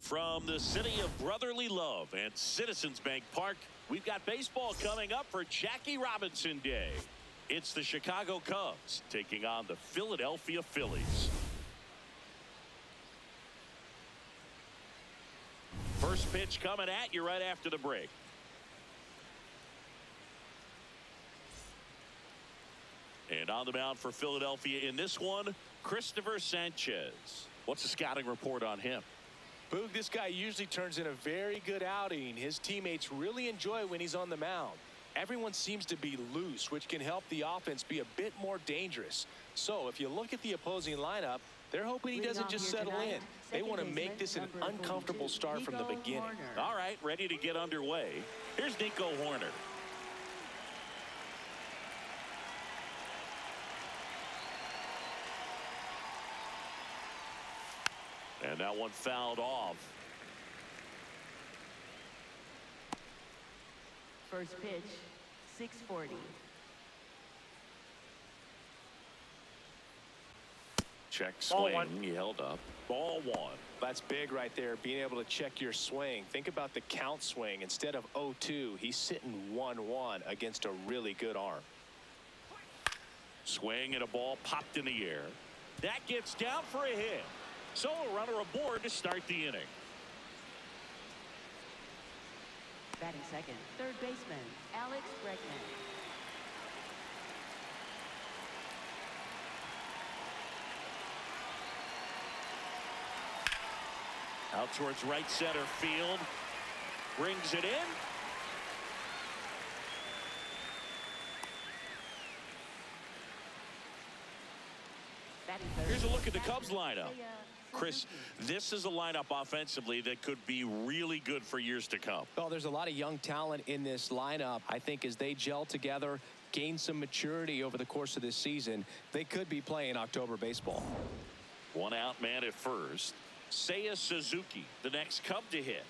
From the city of brotherly love and Citizens Bank Park, we've got baseball coming up for Jackie Robinson Day. It's the Chicago Cubs taking on the Philadelphia Phillies. First pitch coming at you right after the break. And on the mound for Philadelphia in this one, Christopher Sanchez. What's the scouting report on him? Boog, this guy usually turns in a very good outing. His teammates really enjoy when he's on the mound. Everyone seems to be loose, which can help the offense be a bit more dangerous. So if you look at the opposing lineup, they're hoping he doesn't just settle in. They want to make this an uncomfortable start from the beginning. All right, ready to get underway. Here's Nico Horner. And that one fouled off. First pitch, 640. Check swing. He held up. Ball one. That's big right there, being able to check your swing. Think about the count swing. Instead of 0-2, he's sitting 1-1 against a really good arm. Swing and a ball popped in the air. That gets down for a hit. So a runner aboard to start the inning. Batting second, third baseman, Alex Bregman. Out towards right center field. Brings it in. Here's a look at the Cubs lineup. Chris, this is a lineup offensively that could be really good for years to come. Well, there's a lot of young talent in this lineup. I think as they gel together, gain some maturity over the course of this season, they could be playing October baseball. One out man at first. Seiya Suzuki, the next Cub to hit.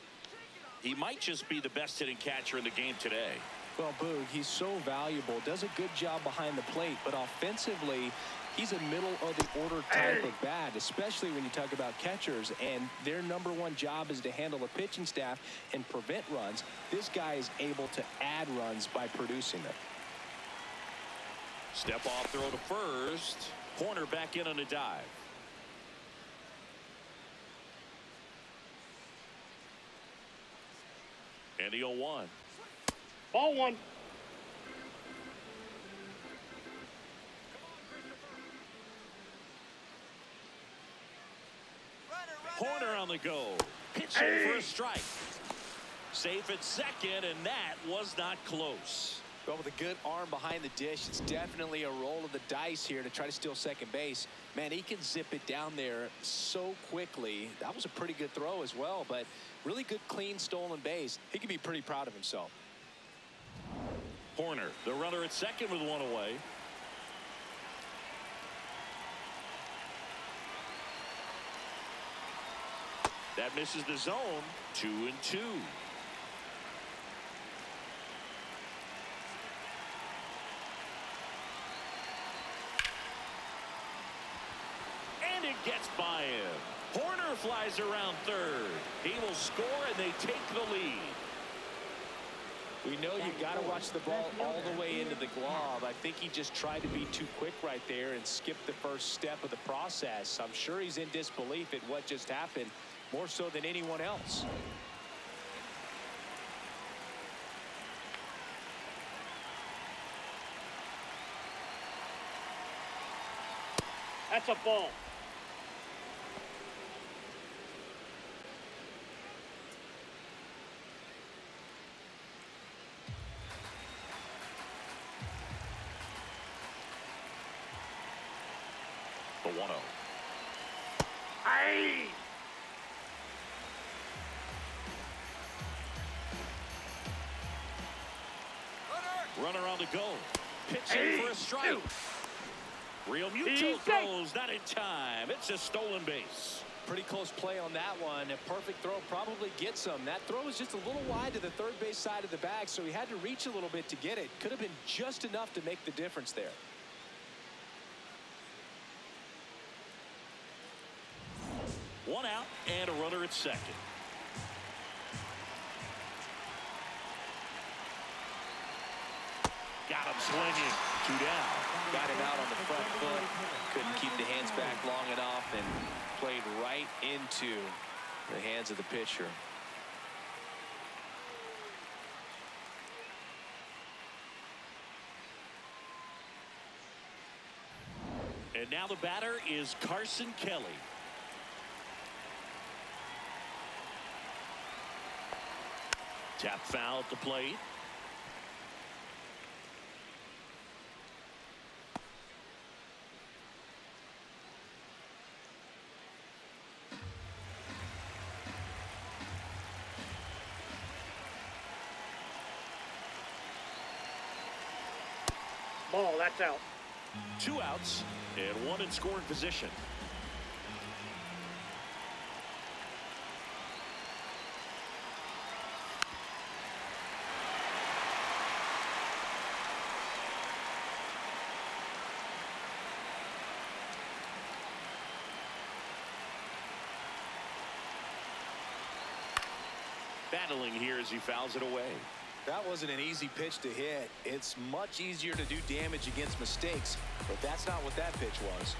He might just be the best hitting catcher in the game today. Well, Boog, he's so valuable, does a good job behind the plate, but offensively, he's a middle of the order type of bat, especially when you talk about catchers, and their number one job is to handle the pitching staff and prevent runs. This guy is able to add runs by producing them. Step off throw to first. Corner back in on a dive. And the 0-1. Ball one. Corner on the go. Pitching for a strike. Safe at second, and that was not close. Well, with a good arm behind the dish, it's definitely a roll of the dice here to try to steal second base. Man, he can zip it down there so quickly. That was a pretty good throw as well, but really good, clean, stolen base. He can be pretty proud of himself. Horner, the runner at second with one away. That misses the zone. 2-2. And it gets by him. Horner flies around third. He will score, and they take the lead. We know you got to watch the ball all the way into the glove. I think he just tried to be too quick right there and skipped the first step of the process. I'm sure he's in disbelief at what just happened, more so than anyone else. That's a ball. The 1-0. Aye. Runner on the go. Pitching for a strike. Real Muto throws not in time. It's a stolen base. Pretty close play on that one. A perfect throw probably gets him. That throw was just a little wide to the third base side of the bag, so he had to reach a little bit to get it. Could have been just enough to make the difference there. One out and a runner at second. swinging. 2 down. Got him out on the front foot. Couldn't keep the hands back long enough and played right into the hands of the pitcher. And now the batter is Carson Kelly. Tap foul at the plate. Ball, that's out. 2 outs and 1 in scoring position. Battling here as he fouls it away. That wasn't an easy pitch to hit. It's much easier to do damage against mistakes, but that's not what that pitch was.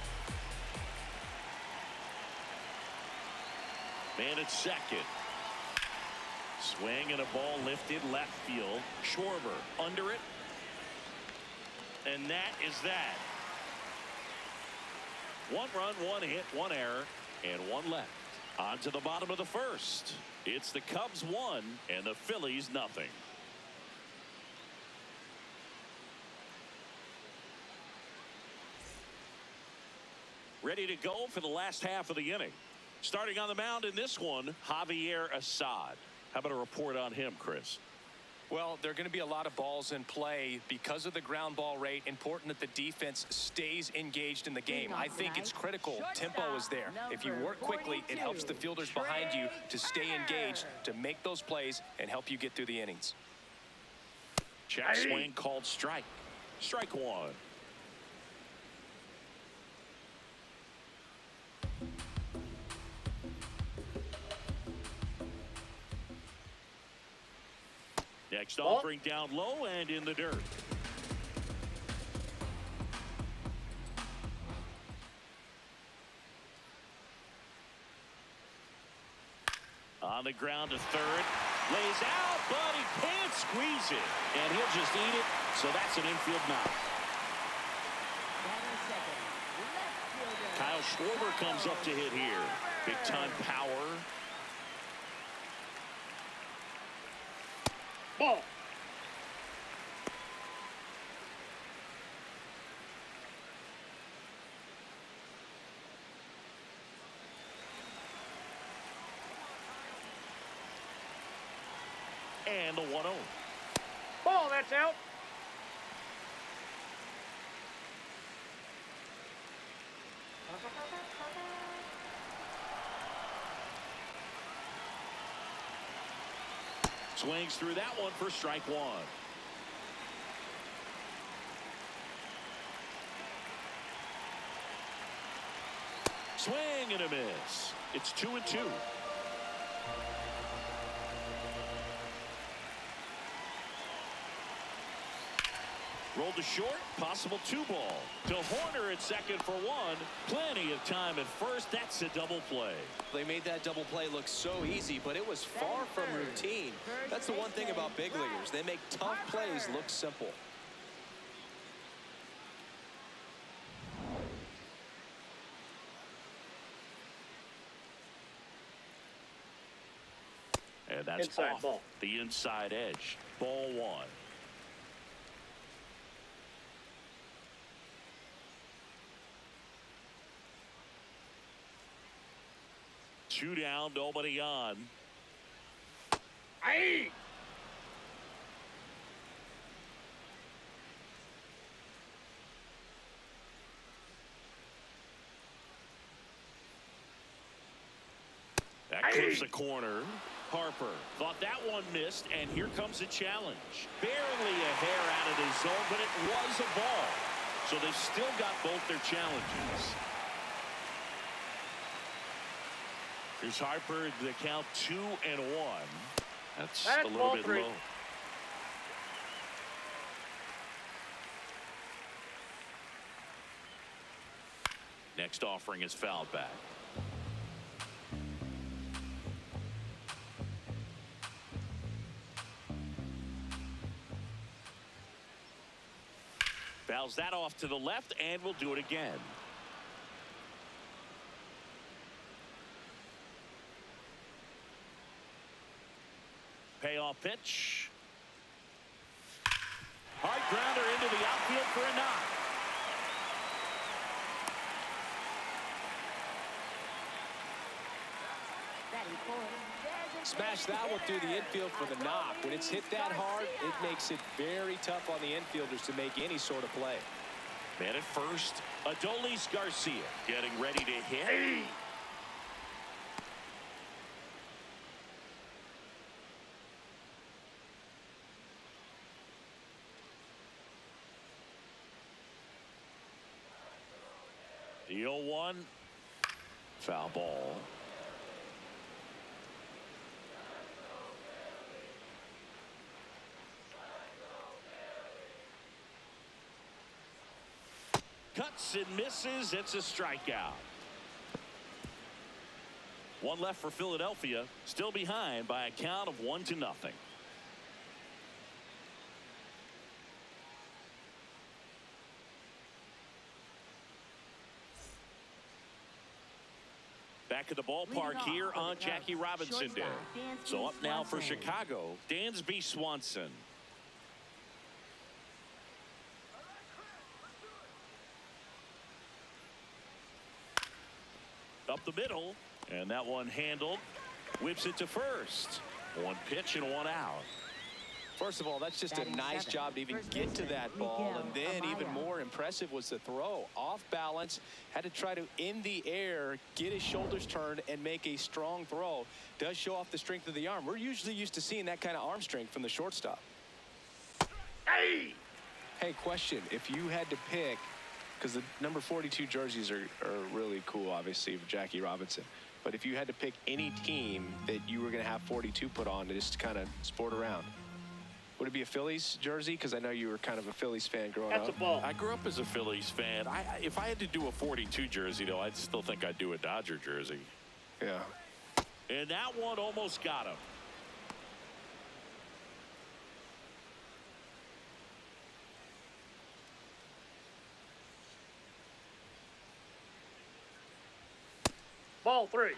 Man at second. Swing and a ball lifted left field. Schwarber under it. And that is that. 1 run, 1 hit, 1 error, and 1 left. On to the bottom of the first. It's the Cubs 1 and the Phillies nothing. Ready to go for the last half of the inning. Starting on the mound in this one, Javier Assad. How about a report on him, Chris? Well, there are going to be a lot of balls in play because of the ground ball rate. Important that the defense stays engaged in the game. I think it's critical. Tempo is there. If you work quickly, it helps the fielders behind you to stay engaged, to make those plays and help you get through the innings. Check swing called strike. Strike 1. Next offering down low and in the dirt. On the ground to third. Lays out, but he can't squeeze it. And he'll just eat it. So that's an infield knock. Kyle Schwarber comes up to hit here. Big time power. Ball. And the 1-0. Ball, that's out. Swings through that one for strike 1. Swing and a miss. It's 2-2. Rolled to short, possible 2 ball. To Horner at second for 1. Plenty of time at first. That's a double play. They made that double play look so easy, but it was far from routine. That's the one thing about big leaguers. They make tough plays look simple. And that's inside off ball. The inside edge. Ball 1. Two down, nobody on. Aye. That clips the corner. Harper thought that one missed, and here comes a challenge. Barely a hair out of the zone, but it was a ball. So they've still got both their challenges. Here's Harper, the count 2-1. That's a little ball bit 3. low. Next offering is fouled back. Fouls that off to the left, and we'll do it again. Payoff pitch. Hard grounder into the outfield for a knock. Smash that one through the infield for the knock. When it's hit that hard, it makes it very tough on the infielders to make any sort of play. Man at first, Adolis Garcia getting ready to hit. The 0-1. Foul ball. Cuts and misses. It's a strikeout. One left for Philadelphia. Still behind by a count of 1-0. Back at the ballpark here on Jackie Robinson Day. So up now for Chicago, Dansby Swanson. Up the middle, and that one handled. Whips it to first. One pitch and one out. First of all, that's just a nice job to even get to that ball, and then even more impressive was the throw. Off balance, had to try to, in the air, get his shoulders turned and make a strong throw. Does show off the strength of the arm. We're usually used to seeing that kind of arm strength from the shortstop. Hey, question. If you had to pick, because the number 42 jerseys are really cool, obviously, for Jackie Robinson. But if you had to pick any team that you were going to have 42 put on to just kind of sport around, would it be a Phillies jersey? Because I know you were kind of a Phillies fan growing up. That's a ball. I grew up as a Phillies fan. If I had to do a 42 jersey, though, I'd still think I'd do a Dodger jersey. Yeah. And that one almost got him. Ball 3.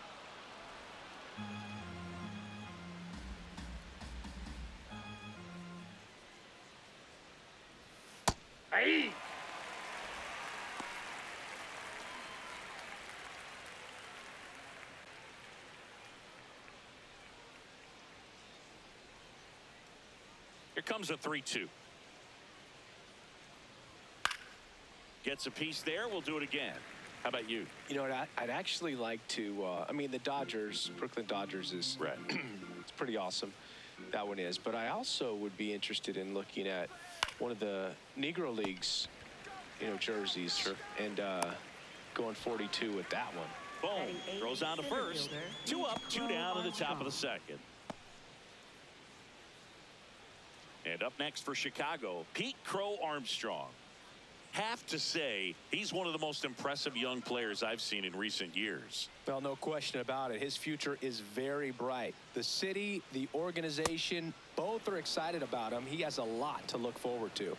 Hey! Here comes a 3-2. Gets a piece there. We'll do it again. How about you? You know what? I'd actually like to, I mean, the Dodgers, Brooklyn Dodgers is Right. it's pretty awesome. That one is. But I also would be interested in looking at one of the Negro Leagues, jerseys. Sure. And going 42 with that one. Boom. Throws on to first. 2 up, 2 down in the top of the second. And up next for Chicago, Pete Crow Armstrong. Have to say, he's one of the most impressive young players I've seen in recent years. Well, no question about it. His future is very bright. The city, the organization, both are excited about him. He has a lot to look forward to.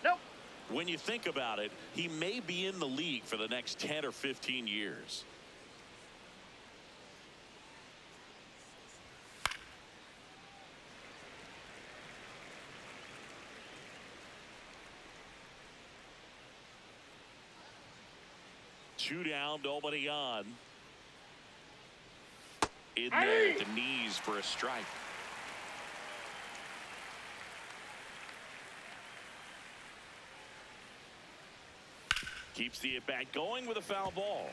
Nope. When you think about it, he may be in the league for the next 10 or 15 years. Two down, nobody on. In there at the knees for a strike. Keeps the at-bat going with a foul ball.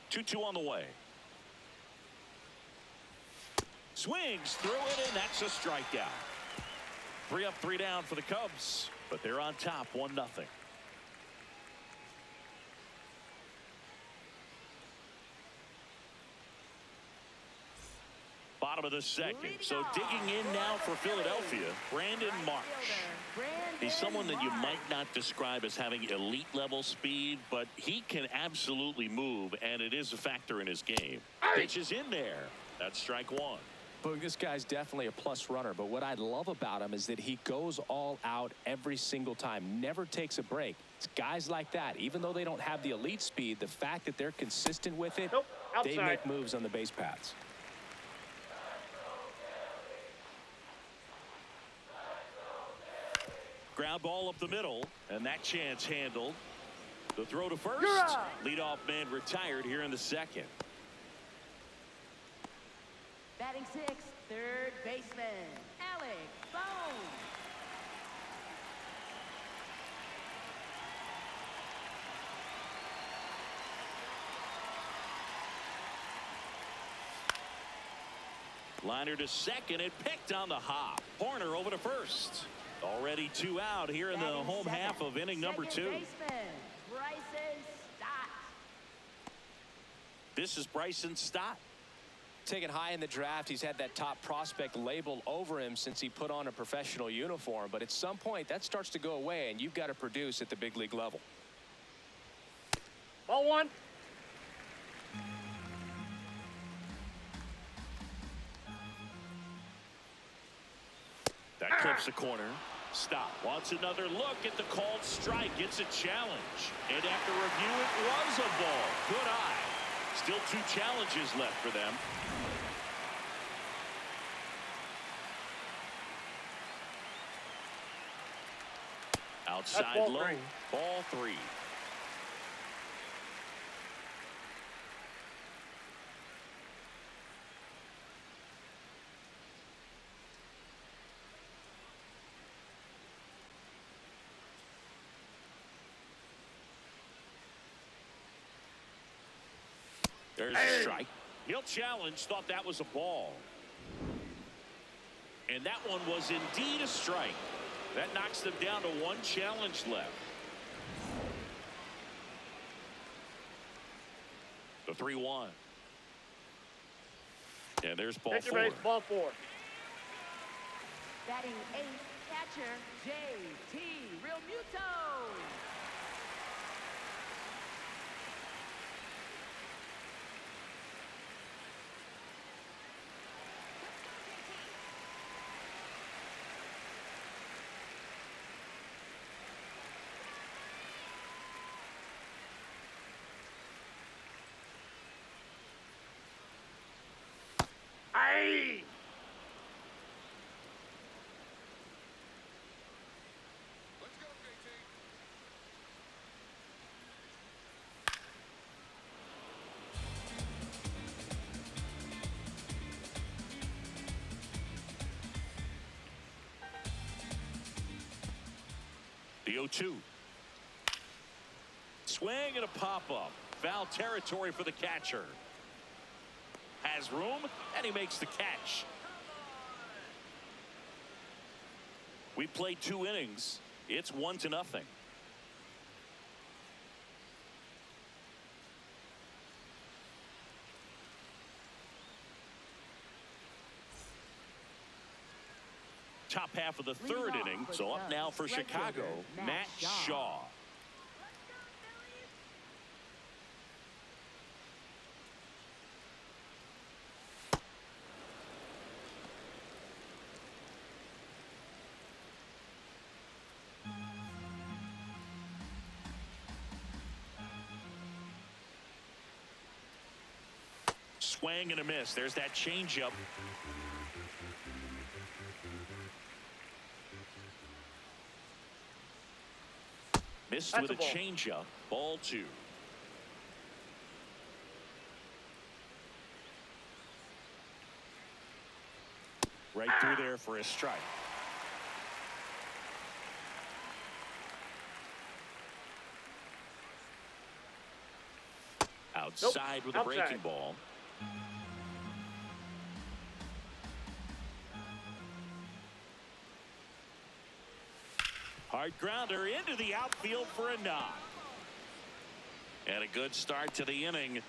Two on the way. Swings through it, and that's a strikeout. 3 up, 3 down for the Cubs, but they're on top 1-0. Bottom of the second. So digging in now for Philadelphia, Brandon Marsh. He's someone that you might not describe as having elite level speed, but he can absolutely move, and it is a factor in his game. Pitch is in there. That's strike one. But this guy's definitely a plus runner, but what I love about him is that he goes all out every single time, never takes a break. It's guys like that, even though they don't have the elite speed, the fact that they're consistent with it, they make moves on the base paths. Ground ball up the middle, and that chance handled. The throw to first. Leadoff man retired here in the second. Batting sixth, third baseman, Alex Bone. Liner to second and picked on the hop. Horner over to first. Already 2 out here in the home half of inning number 2. Bryson Stott. This is Bryson Stott. Taken high in the draft, he's had that top prospect label over him since he put on a professional uniform. But at some point, that starts to go away, and you've got to produce at the big league level. Ball one. That clips the corner. Stott wants another look at the called strike. It's a challenge. And after review, it was a ball. Good eye. Still 2 challenges left for them. Outside low. Ball 3. There's a strike. He'll challenge. Thought that was a ball. And that one was indeed a strike. That knocks them down to 1 challenge left. The 3-1. And there's ball 4. Base, ball 4. Batting eighth, catcher, J.T. Realmuto. Aye. The 0-2. Swing and a pop-up. Foul territory for the catcher. Has room, and he makes the catch. We played 2 innings. It's 1-0. Top half of the 3rd inning. So up now for Chicago, Matt Shaw. Swing and a miss. There's that changeup. Missed with a changeup. Ball 2. Right through there for a strike. Outside with a breaking ball. Hard grounder into the outfield for a knock. And a good start to the inning.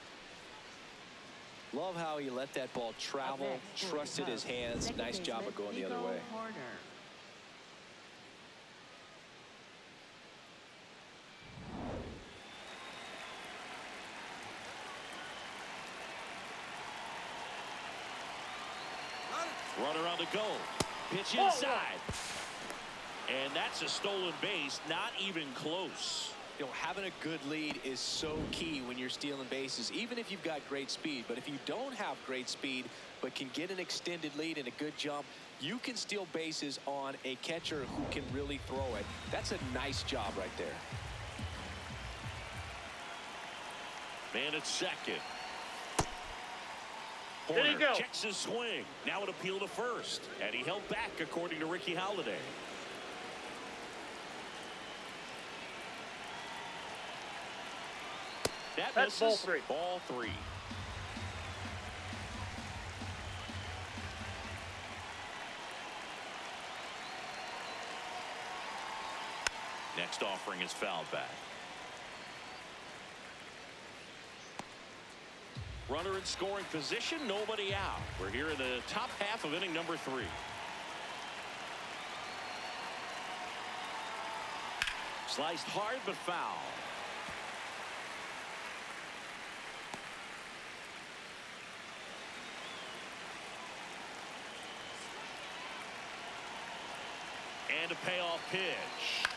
Love how he let that ball travel, trusted his hands. Nice job of going the other way. Runner on the go. Pitch inside. And that's a stolen base. Not even close. You know, having a good lead is so key when you're stealing bases, even if you've got great speed. But if you don't have great speed but can get an extended lead and a good jump, you can steal bases on a catcher who can really throw it. That's a nice job right there. Man at second. There you Horner go. checks his swing. Now an appeal to first. And he held back, according to Ricky Holiday. That That's misses. ball 3. Ball 3. Next offering is fouled back. Runner in scoring position, nobody out. We're here in the top half of inning number 3. Sliced hard but foul. And a payoff pitch.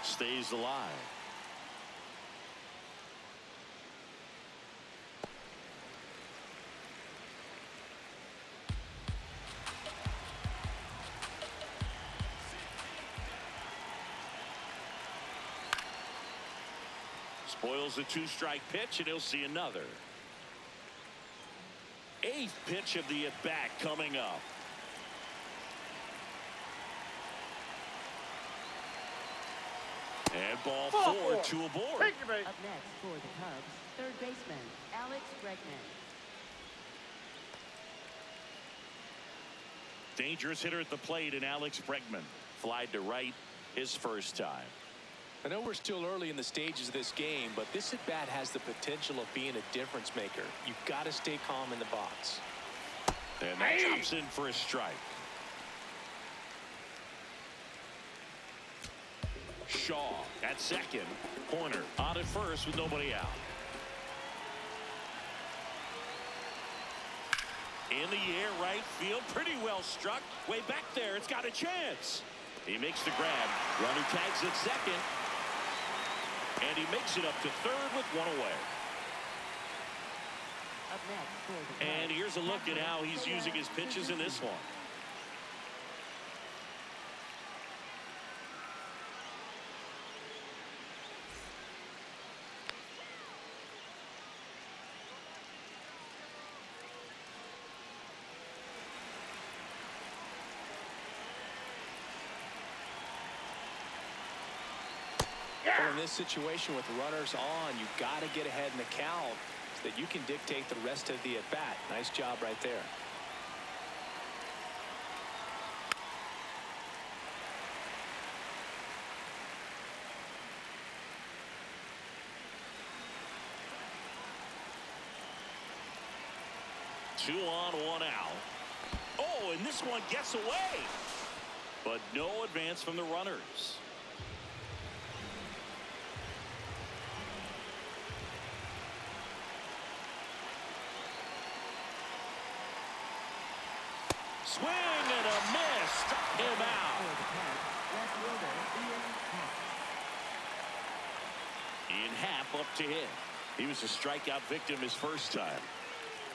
Stays alive. Spoils the 2-strike pitch, and he'll see another. 8th pitch of the at-bat coming up. And ball 4 to a board. Take your base. Up next for the Cubs, third baseman Alex Bregman. Dangerous hitter at the plate in Alex Bregman. Flied to right his first time. I know we're still early in the stages of this game, but this at-bat has the potential of being a difference maker. You've got to stay calm in the box. And that drops in for a strike. Shaw at second. Horner on at first with nobody out. In the air, right field. Pretty well struck. Way back there. It's got a chance. He makes the grab. Runner tags at second. And he makes it up to third with one away. Up next for the Cubs, And here's a look at how he's using his pitches in this one. Well, in this situation with runners on, you've got to get ahead in the count so that you can dictate the rest of the at-bat. Nice job right there. Two on, one out. Oh, and this one gets away. But no advance from the runners. Swing and a miss. Struck him out. for the Cubs, left fielder Ian Happ. Ian Happ up to hit. He was a strikeout victim his first time.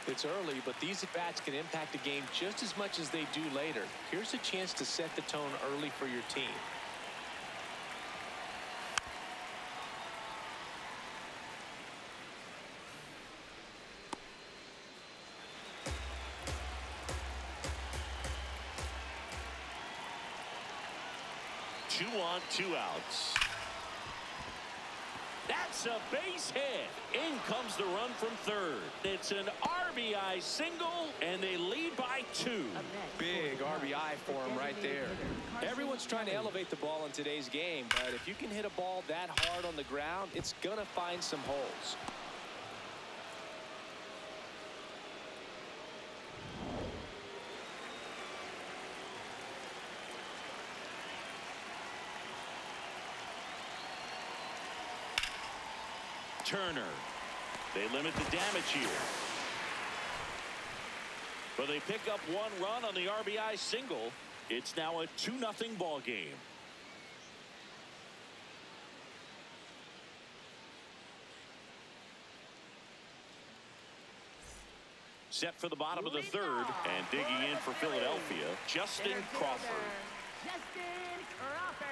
It's early, but these at-bats can impact a game just as much as they do later. Here's a chance to set the tone early for your team. Two on, two outs. That's a base hit. In comes the run from third. It's an RBI single, and they lead by 2. Up next Big for the Cubs, RBI for him right there. Carson Everyone's trying to Kelly. elevate the ball in today's game, but if you can hit a ball that hard on the ground, it's going to find some holes. Turner. They limit the damage here. But they pick up one run on the RBI single. It's now a 2-0 ball game. Set for the bottom of the third, and digging in for Philadelphia, Justin Crawford. Justin Crawford.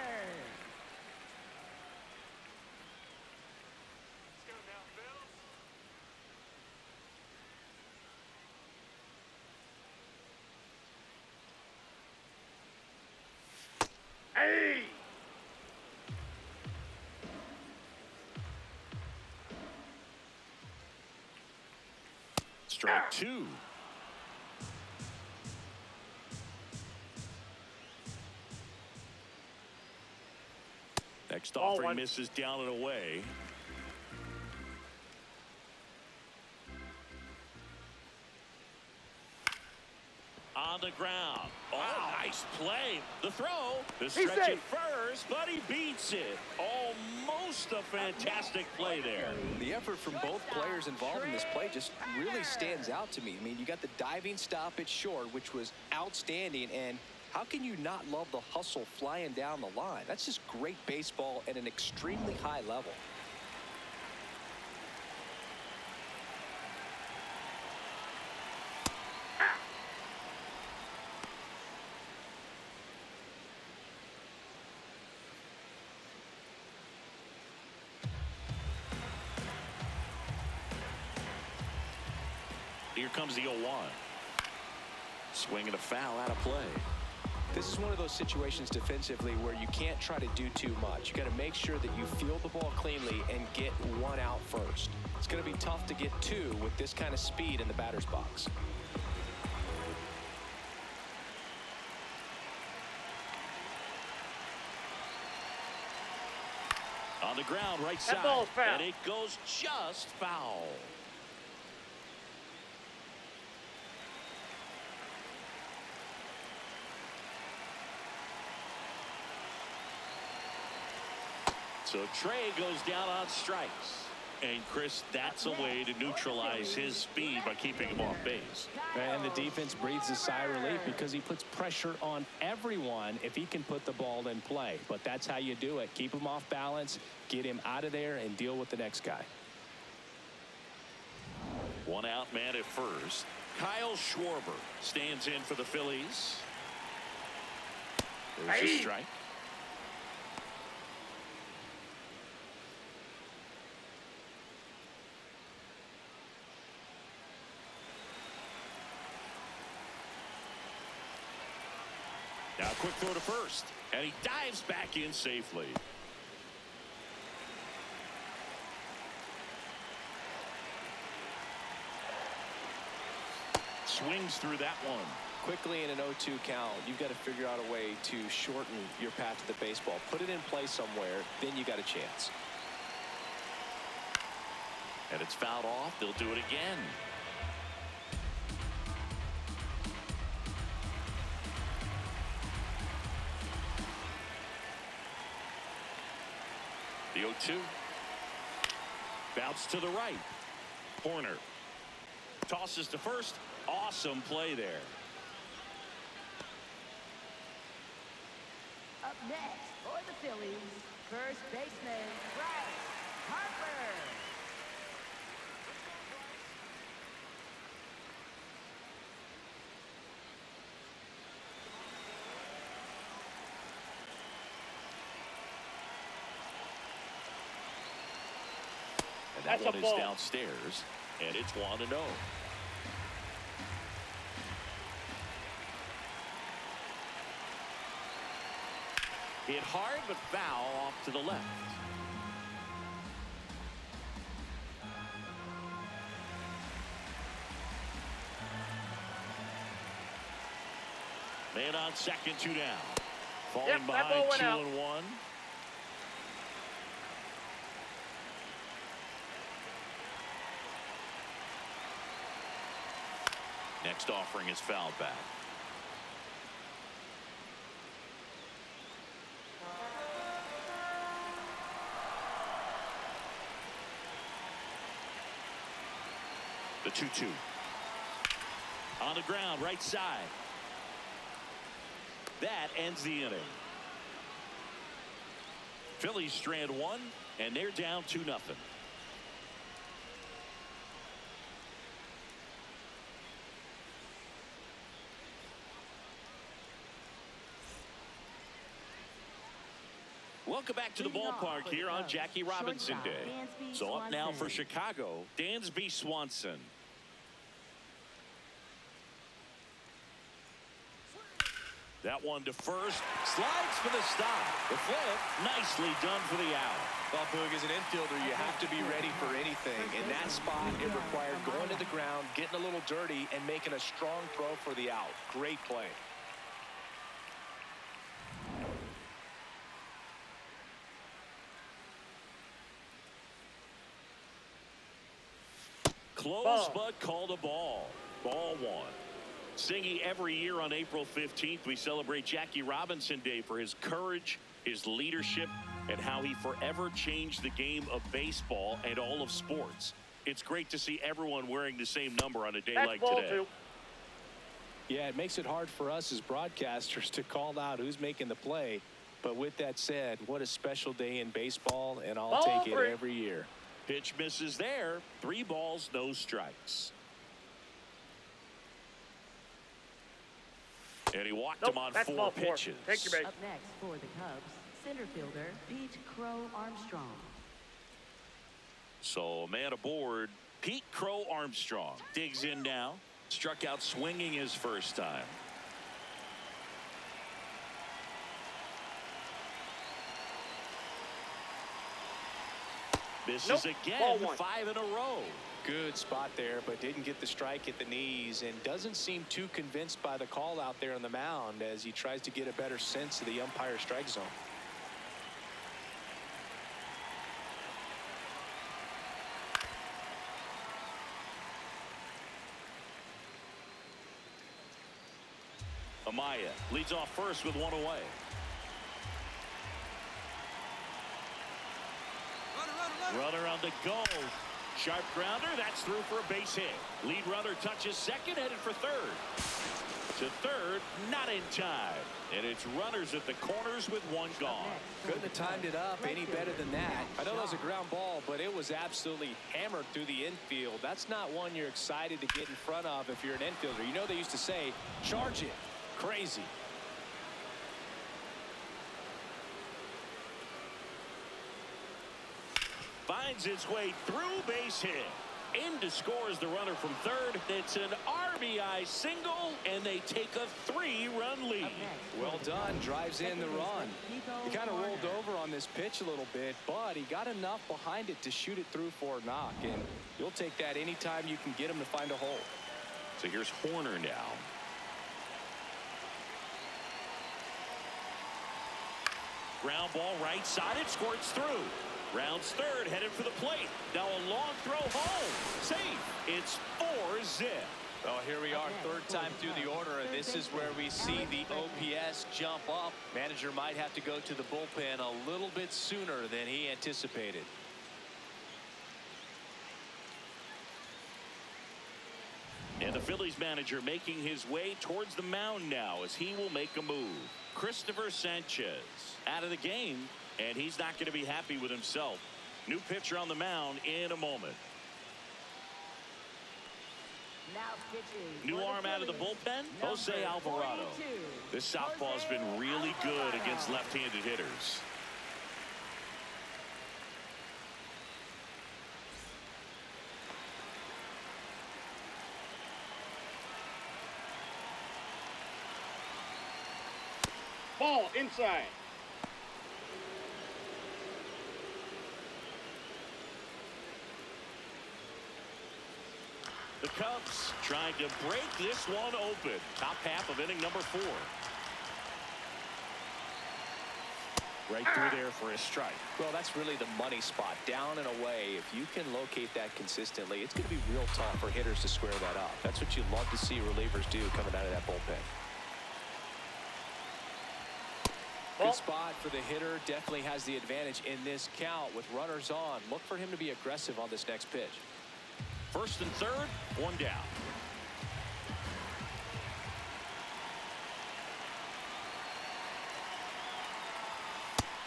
Hey! Strike two. Next offering misses down and away. On the ground. Oh, nice play. The throw. The stretch at first, but he beats it. Almost a fantastic play there. The effort from both players involved in this play just really stands out to me. I mean, you got the diving stop at short, which was outstanding, and how can you not love the hustle flying down the line? That's just great baseball at an extremely high level. Here comes the 0-1. Swing and a foul out of play. This is one of those situations defensively where you can't try to do too much. You got to make sure that you field the ball cleanly and get one out first. It's going to be tough to get two with this kind of speed in the batter's box. On the ground, right side. And it goes just foul. So Trey goes down on strikes. And Chris, that's a way to neutralize his speed by keeping him off base. And the defense breathes a sigh of relief because he puts pressure on everyone if he can put the ball in play. But that's how you do it. Keep him off balance, get him out of there, and deal with the next guy. One out man at first. Kyle Schwarber stands in for the Phillies. There's a strike. Now a quick throw to first, and he dives back in safely. Swings through that one. Quickly in an 0-2 count, you've got to figure out a way to shorten your path to the baseball. Put it in play somewhere, then you got a chance. And it's fouled off. They'll do it again. The 0-2. Bounce to the right. Horner tosses to first. Awesome play there. Up next for the Phillies, first baseman Bryce Harper. And that one is downstairs, and it's 1-0. Hit hard, but foul off to the left. Man on second, 2 down. Falling behind 2-1. Next offering is fouled back. The 2-2. On the ground, right side. That ends the inning. Phillies strand one, and they're down 2-0. Welcome back to the ballpark here on Jackie Robinson Day. So up now for Chicago, Dansby Swanson. That one to first. Slides for the stop. The flip. Nicely done for the out. Well, Boog, as an infielder, you have to be ready for anything. In that spot, it required going to the ground, getting a little dirty, and making a strong throw for the out. Great play. Close, but called a ball. Ball one. Singy, every year on April 15th, we celebrate Jackie Robinson Day for his courage, his leadership, and how he forever changed the game of baseball and all of sports. It's great to see everyone wearing the same number on a day like today. Yeah, it makes it hard for us as broadcasters to call out who's making the play. But with that said, what a special day in baseball, and I'll take it every year. Pitch misses there. 3 balls, no strikes. And he walked him on 4 pitches. Take your base. Up next for the Cubs, center fielder Pete Crow Armstrong. So, man aboard, Pete Crow Armstrong digs in now. Struck out swinging his first time. Misses again, 5 in a row. Good spot there, but didn't get the strike at the knees, and doesn't seem too convinced by the call out there on the mound as he tries to get a better sense of the umpire strike zone. Amaya leads off first with 1 away. Runner on the go. Sharp grounder. That's through for a base hit. Lead runner touches second, headed for third. To third, not in time. And it's runners at the corners with 1 gone. Couldn't have timed it up any better than that. I know that was a ground ball, but it was absolutely hammered through the infield. That's not one you're excited to get in front of if you're an infielder. You know they used to say, charge it. Crazy. Finds its way through, base hit. In to score is the runner from third. It's an RBI single, and they take a 3-run lead. Well done. Drives in the run. He kind of rolled over on this pitch a little bit, but he got enough behind it to shoot it through for a knock, and you'll take that anytime you can get him to find a hole. So here's Horner now. Ground ball right side. It squirts through. Rounds third, headed for the plate. Now a long throw home. Safe. It's 4-zip. Well, here we are, third time through the order, and this is where we see the OPS jump up. Manager might have to go to the bullpen a little bit sooner than he anticipated. And the Phillies manager making his way towards the mound now as he will make a move. Christopher Sanchez out of the game, and he's not going to be happy with himself. New pitcher on the mound in a moment. New arm out of the bullpen, Jose Alvarado. This southpaw's been really good against left-handed hitters. Ball inside. The Cubs trying to break this one open. Top half of inning number 4. Right through there for a strike. Well, that's really the money spot, down and away. If you can locate that consistently, it's going to be real tough for hitters to square that up. That's what you love to see relievers do coming out of that bullpen. Good spot for the hitter. Definitely has the advantage in this count with runners on. Look for him to be aggressive on this next pitch. First and third, one down.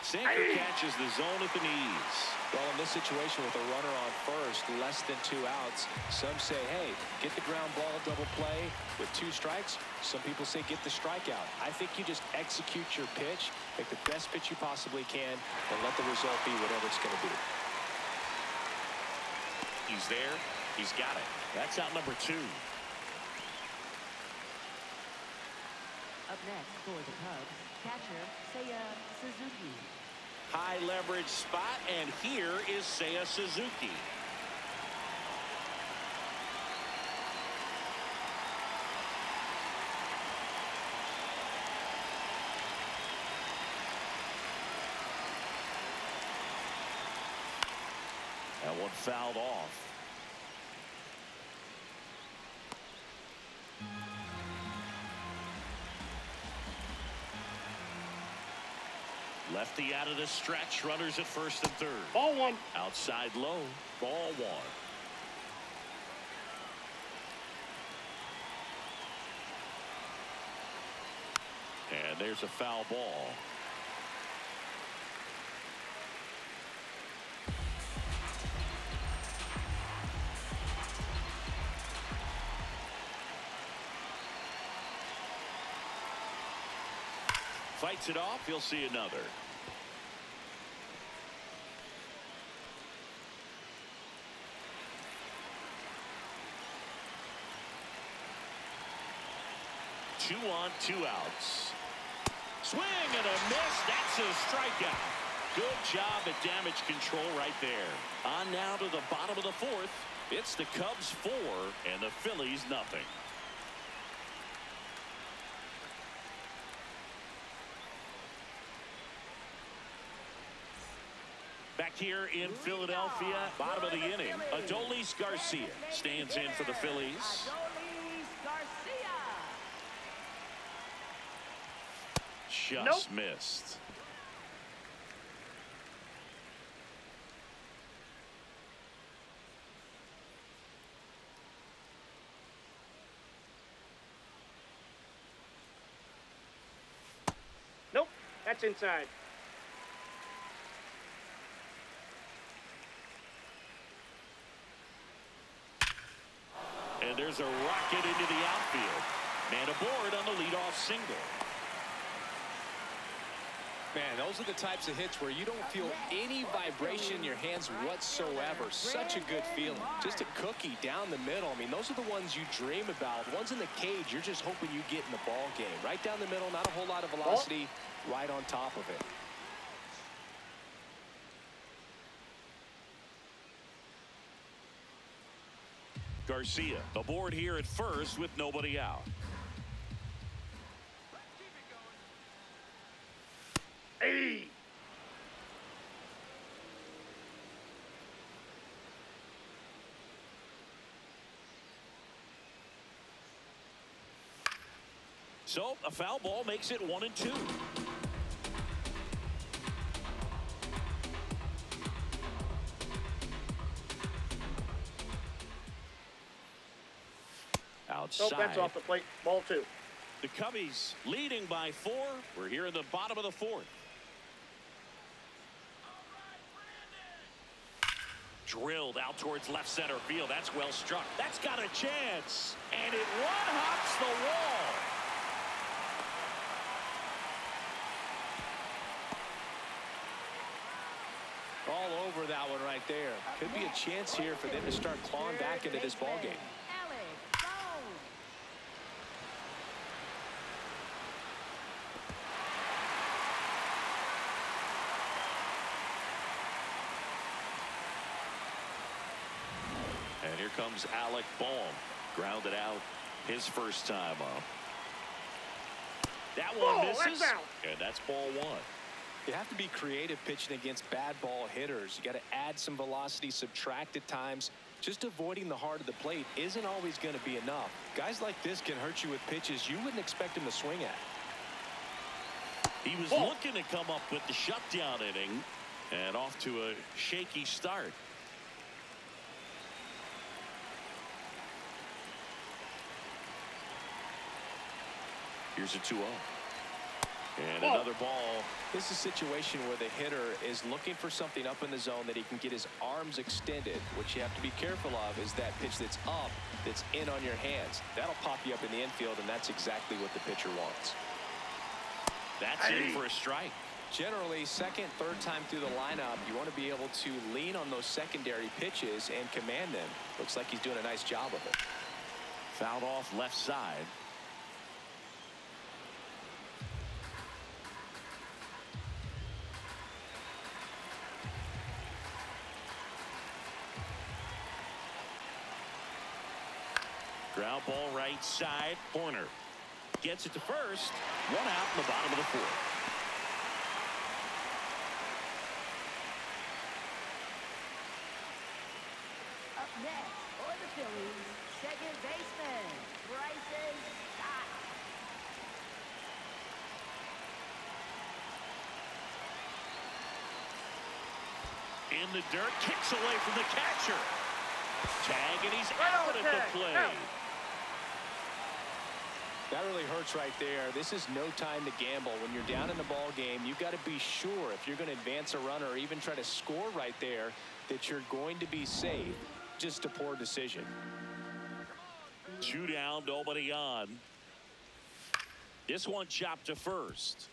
Sinker catches the zone at the knees. Well, in this situation with a runner on first, less than 2 outs, some say, hey, get the ground ball, double play with 2 strikes. Some people say get the strikeout. I think you just execute your pitch, make the best pitch you possibly can, and let the result be whatever it's going to be. He's there. He's got it. That's out number 2. Up next for the Cubs, catcher Seiya Suzuki. High leverage spot, and here is Seiya Suzuki. That one fouled off. Lefty out of the stretch. Runners at first and third. Ball 1. Outside low. Ball 1. And there's a foul ball. Fights it off. He'll see another. Two on, 2 outs. Swing and a miss. That's a strikeout. Good job at damage control right there. On now to the bottom of the 4th. It's the Cubs 4 and the Phillies nothing. Back here in Philadelphia, bottom of the inning, Adolis Garcia stands in for the Phillies. Adolis Garcia. Just missed. Nope, that's inside. And there's a rocket into the outfield. Man aboard on the leadoff single. Man, those are the types of hits where you don't feel any vibration in your hands whatsoever. Such a good feeling. Just a cookie down the middle. I mean, those are the ones you dream about. Ones in the cage, you're just hoping you get in the ball game. Right down the middle, not a whole lot of velocity, right on top of it. Garcia aboard here at first with nobody out. Hey! So a foul ball makes it 1-2. Outside. Nope, that's off the plate. Ball 2. The Cubbies leading by 4. We're here in the bottom of the 4th. Drilled out towards left center field. That's well struck. That's got a chance. And it one-hops the wall. All over that one right there. Could be a chance here for them to start clawing back into this ball game. And here comes Alec Bohm. Grounded out his first time up. That one misses. That's out. And that's ball 1. You have to be creative pitching against bad ball hitters. You got to add some velocity, subtract at times. Just avoiding the heart of the plate isn't always going to be enough. Guys like this can hurt you with pitches you wouldn't expect him to swing at. He was looking to come up with the shutdown inning and off to a shaky start. Here's a 2-0. And another ball. This is a situation where the hitter is looking for something up in the zone that he can get his arms extended. What you have to be careful of is that pitch that's up, that's in on your hands. That'll pop you up in the infield, and that's exactly what the pitcher wants. That's in for a strike. Generally, second, third time through the lineup, you want to be able to lean on those secondary pitches and command them. Looks like he's doing a nice job of it. Fouled off left side. Ground ball right side. Horner gets it to first. One out in the bottom of the fourth. Up next for the Phillies, second baseman, Bryson Stott. In the dirt, kicks away from the catcher. Tag, and he's Right out on at the the tag. plate. Out. That really hurts right there. This is no time to gamble. When you're down in the ball game, you've got to be sure if you're going to advance a runner or even try to score right there that you're going to be safe. Just a poor decision. 2 down, nobody on. This one chopped to first.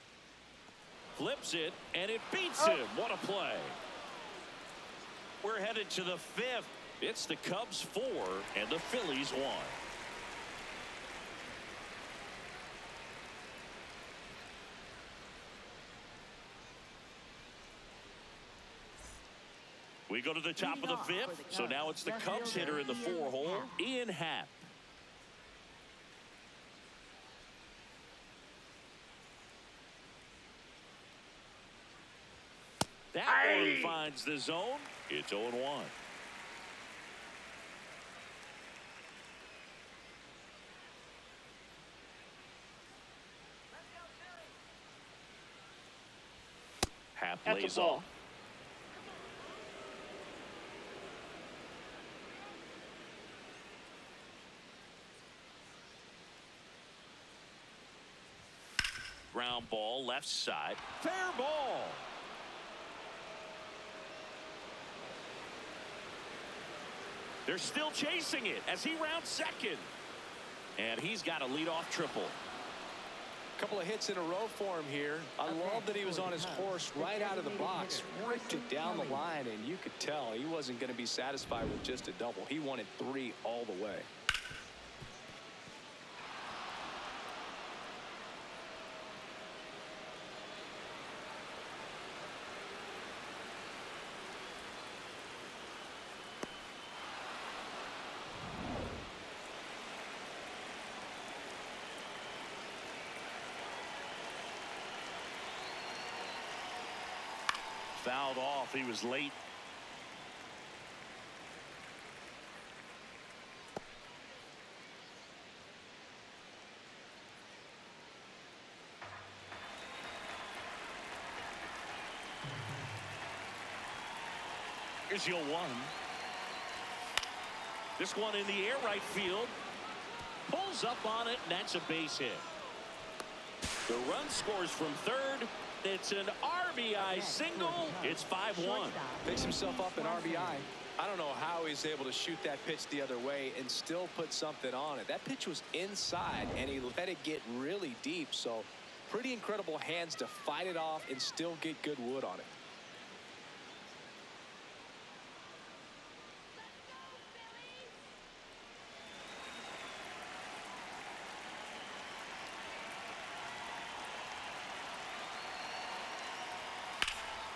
Flips it, and it beats him. What a play. We're headed to the 5th. It's the Cubs 4 and the Phillies 1. We go to the top of the 5th, so now it's the Cubs hitter in the 4-hole, Ian Happ. That one finds the zone. It's 0-1. Happ lays off. Ground ball left side. Fair ball. They're still chasing it as he rounds second. And he's got a leadoff triple. Couple of hits in a row for him here. I love that he was on his horse right out of the box, ripped it down the line, and you could tell he wasn't going to be satisfied with just a double. He wanted 3 all the way. Fouled off. He was late. Here's your 1. This one in the air right field. Pulls up on it, and that's a base hit. The run scores from third. It's an RBI single. It's 5-1. Picks himself up an RBI. I don't know how he's able to shoot that pitch the other way and still put something on it. That pitch was inside, and he let it get really deep. So pretty incredible hands to fight it off and still get good wood on it.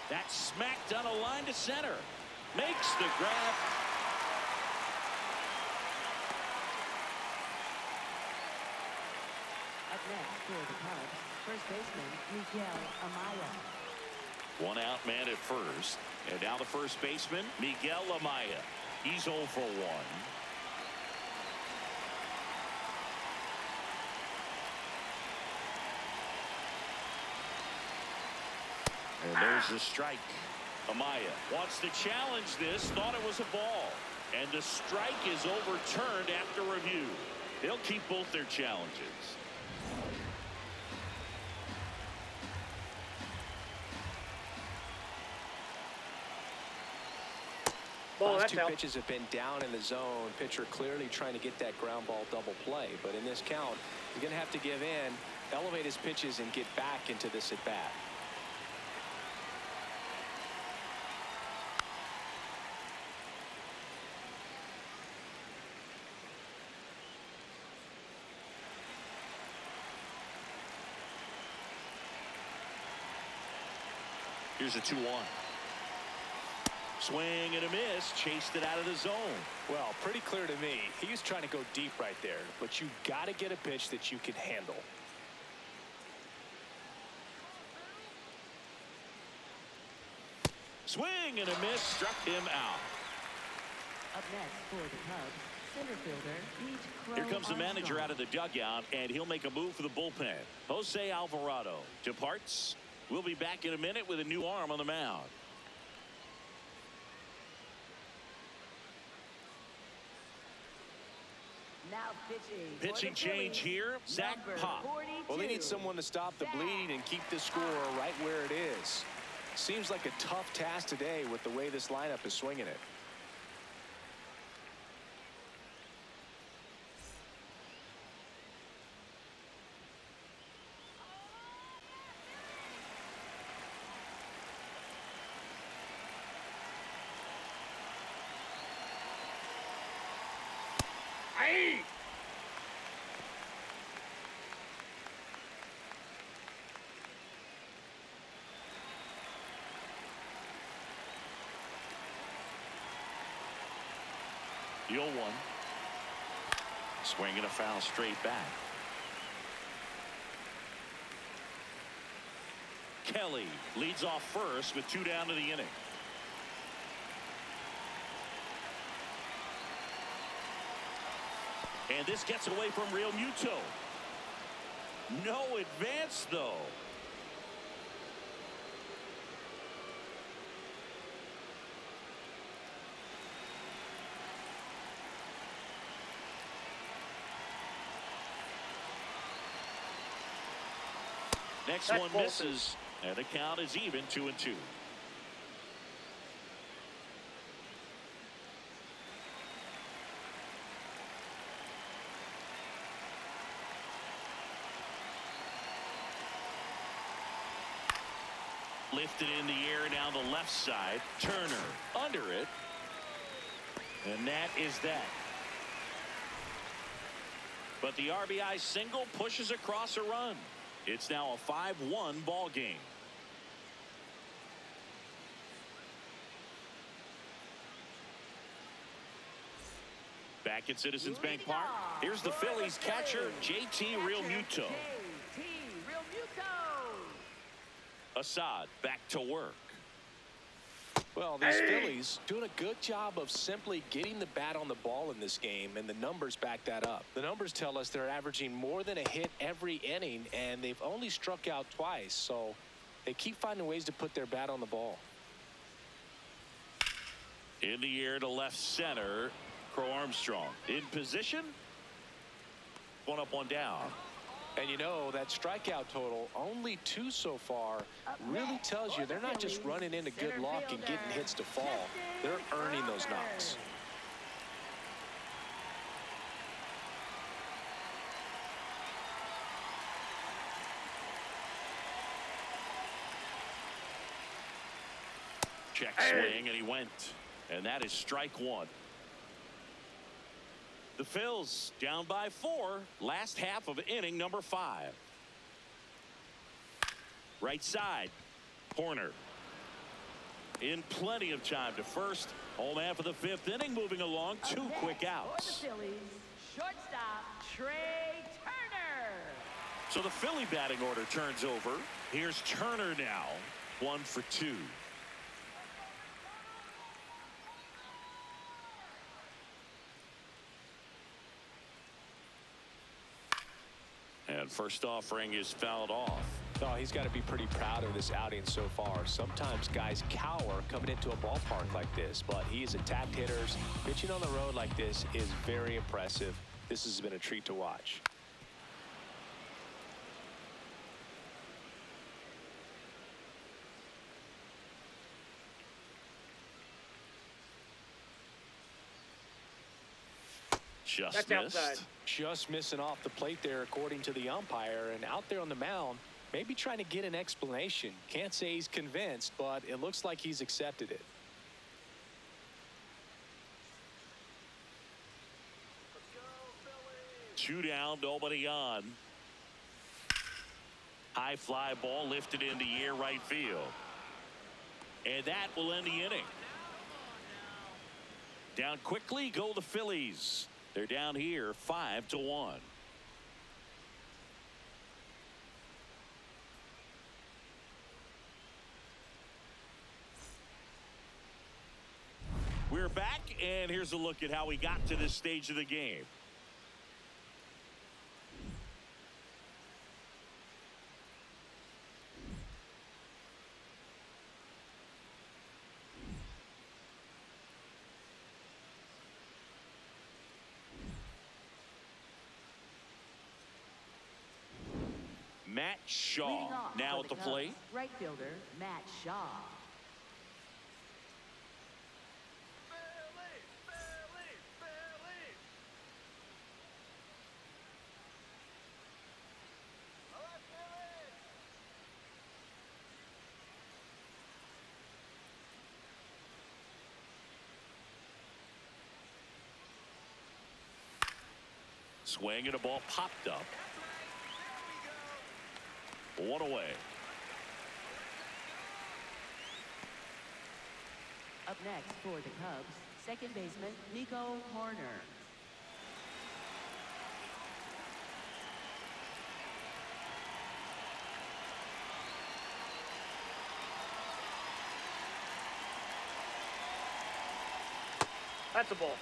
That's smacked on a line to center. Makes the grab. Up next for the Cubs, first baseman, Miguel Amaya. 1 out man at first. And now the first baseman, Miguel Amaya. He's 0 for 1. And there's the strike. Amaya wants to challenge this, thought it was a ball. And the strike is overturned after review. They'll keep both their challenges. Ball, Last that's two out. pitches have been down in the zone. Pitcher clearly trying to get that ground ball double play. But in this count, he's going to have to give in, elevate his pitches, and get back into this at bat. Here's a 2-1. Swing and a miss. Chased it out of the zone. Well, pretty clear to me. He was trying to go deep right there. But you got to get a pitch that you can handle. Swing and a miss. Struck him out. Up next for the Cubs, center fielder Pete Crow Here comes the manager Armstrong. out of the dugout, and he'll make a move for the bullpen. Jose Alvarado departs. We'll be back in a minute with a new arm on the mound. Now pitching. for Pitching the change Phillies, here. Zach number Pop. 42. Well, they need someone to stop the bleeding and keep the score right where it is. Seems like a tough task today with the way this lineup is swinging it. Aye. The 0-1. Swing and a foul straight back. Kelly leads off first with 2 down to the inning. And this gets away from Real Muto. No advance, though. Next That's one ball misses, and the count is even 2-2. Lifted in the air down the left side. Turner under it. And that is that. But the RBI single pushes across a run. It's now a 5-1 ball game. Back at Citizens Bank Leading Park, off here's the for Phillies catcher, Phillies, JT Real Muto. JT Real Muto. Assad back to work. Well, these Phillies doing a good job of simply getting the bat on the ball in this game, and the numbers back that up. The numbers tell us they're averaging more than a hit every inning, and they've only struck out twice, so they keep finding ways to put their bat on the ball. In the air to left center, Crow Armstrong in position. 1 up, 1 down. And you know, that strikeout total, only 2 so far, really tells you they're not just running into good luck and getting hits to fall. They're earning those knocks. Check swing, and he went. And that is strike 1. The Phils down by 4. Last half of inning number 5. Right side. Horner. In plenty of time to first. Home half of the 5th inning moving along. 2 quick outs. For the Phillies, shortstop Trey Turner. So the Philly batting order turns over. Here's Turner now. 1 for 2. And first offering is fouled off. Oh, he's got to be pretty proud of this outing so far. Sometimes guys cower coming into a ballpark like this, but he's attacked hitters. Pitching on the road like this is very impressive. This has been a treat to watch. Just That's missed. outside. Just missing off the plate there, according to the umpire. And out there on the mound, maybe trying to get an explanation. Can't say he's convinced, but it looks like he's accepted it. Two down, nobody on. High fly ball lifted into the air right field. And that will end the inning. Down quickly go the Phillies. They're down here 5-1. We're back, and here's a look at how we got to this stage of the game. Matt Shaw Leading off now for at the Cubs, plate. right fielder Matt Shaw. Swing and a ball popped up. One away. Up next for the Cubs, second baseman Nico Horner. That's a ball.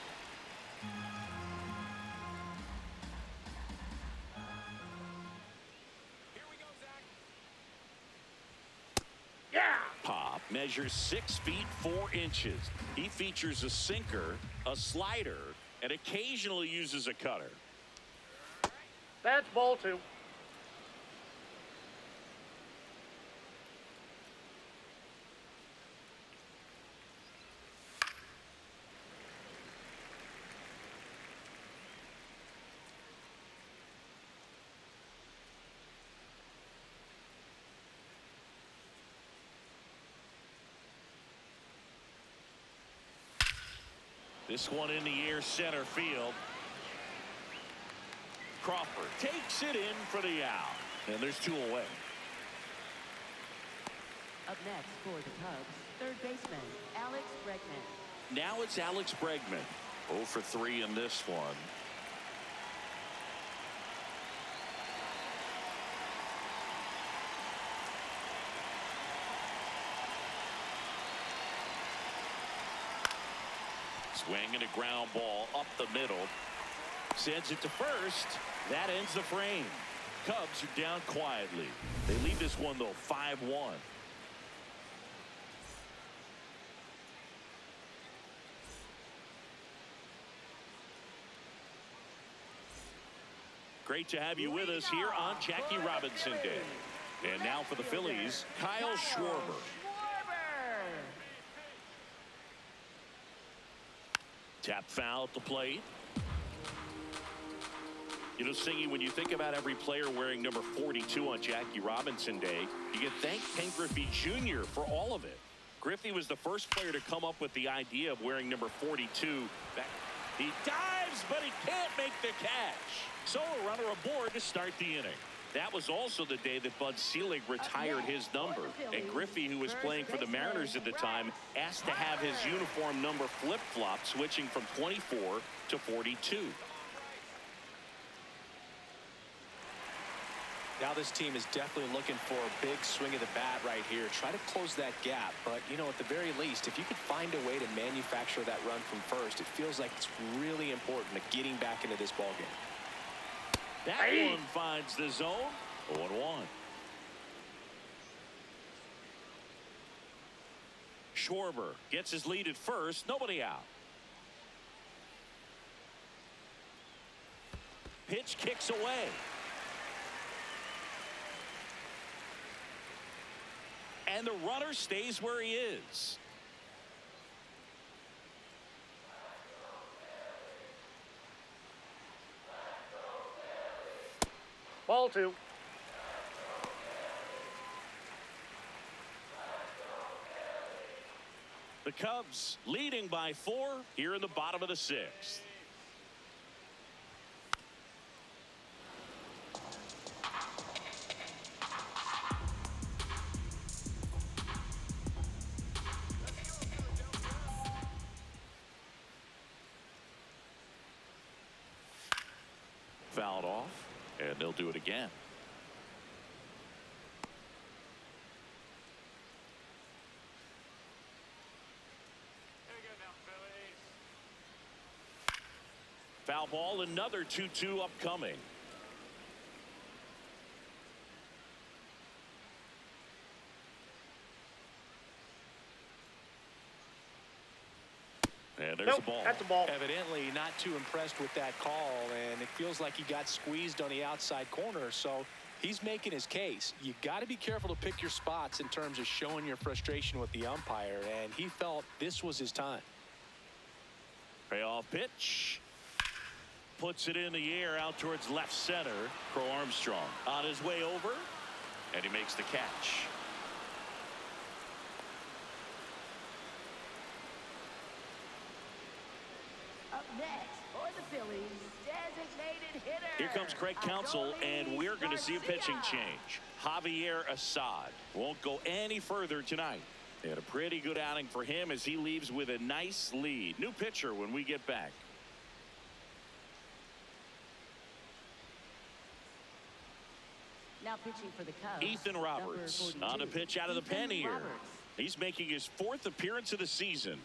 Yeah. Pop measures 6 feet 4 inches. He features a sinker, a slider, and occasionally uses a cutter. That's ball 2. This one in the air center field. Crawford takes it in for the out. And there's 2 away. Up next for the Cubs, third baseman Alex Bregman. Now it's Alex Bregman. 0 for 3 in this one. Swing and a ground ball up the middle. Sends it to first. That ends the frame. Cubs are down quietly. They lead this one, though, 5-1. Great to have you with us here on Jackie Robinson Day. And now for the Phillies, Kyle Schwarber. Tap foul at the plate. You know, Singy, when you think about every player wearing number 42 on Jackie Robinson Day, you can thank Ken Griffey Jr. for all of it. Griffey was the first player to come up with the idea of wearing number 42. He dives, but he can't make the catch. So a runner aboard to start the inning. That was also the day that Bud Selig retired his number. And Griffey, who was playing for the Mariners at the time, asked to have his uniform number flip-flop, switching from 24 to 42. Now this team is definitely looking for a big swing of the bat right here. Try to close that gap. But, you know, at the very least, if you could find a way to manufacture that run from first, it feels like it's really important to getting back into this ballgame. That one finds the zone. 0-1. Schwarber gets his lead at first. Nobody out. Pitch kicks away. And the runner stays where he is. Ball 2. The Cubs leading by 4 here in the bottom of the 6th. Fouled off, and they'll do it again. Foul ball, another 2-2 upcoming. And there's Nope, the ball. that's a ball. Evidently not too impressed with that call, and it feels like he got squeezed on the outside corner, so he's making his case. You got to be careful to pick your spots in terms of showing your frustration with the umpire, and he felt this was his time. Payoff pitch. Puts it in the air out towards left center. Crow Armstrong on his way over, and he makes the catch. Up next for the Phillies, designated hitter. Here comes Craig Counsell, and we're going to see a pitching change. Javier Assad won't go any further tonight. And a pretty good outing for him as he leaves with a nice lead. New pitcher when we get back. Now pitching for the Cubs, Ethan Roberts number on a 42. pitch out of the pen Ethan here. Roberts. He's making his 4th appearance of the season.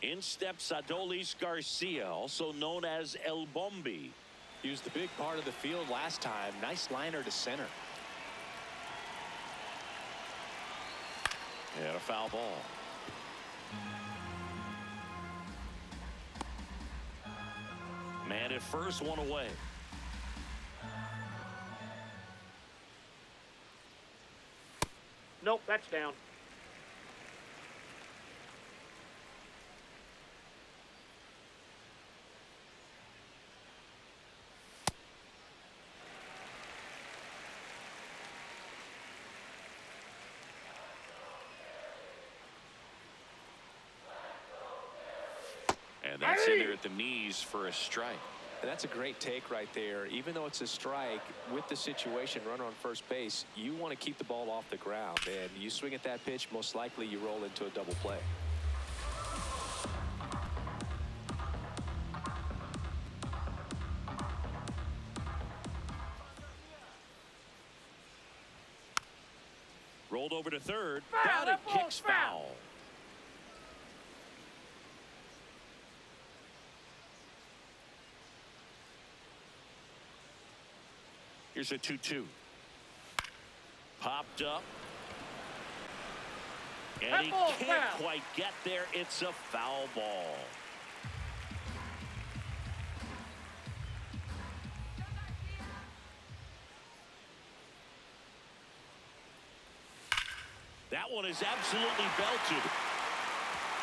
In steps Adolis Garcia, also known as El Bombi. He was the big part of the field last time. Nice liner to center. And a foul ball. Man at first, one away. Nope, that's down. And that's in there at the knees for a strike. And that's a great take right there. Even though it's a strike, with the situation, runner on first base, you want to keep the ball off the ground. And you swing at that pitch, most likely you roll into a double play. Rolled over to third. Foul, Down, it that ball's kicks foul. Here's a 2-2. Popped up. And That he ball's can't foul. quite get there. It's a foul ball. That one is absolutely belted.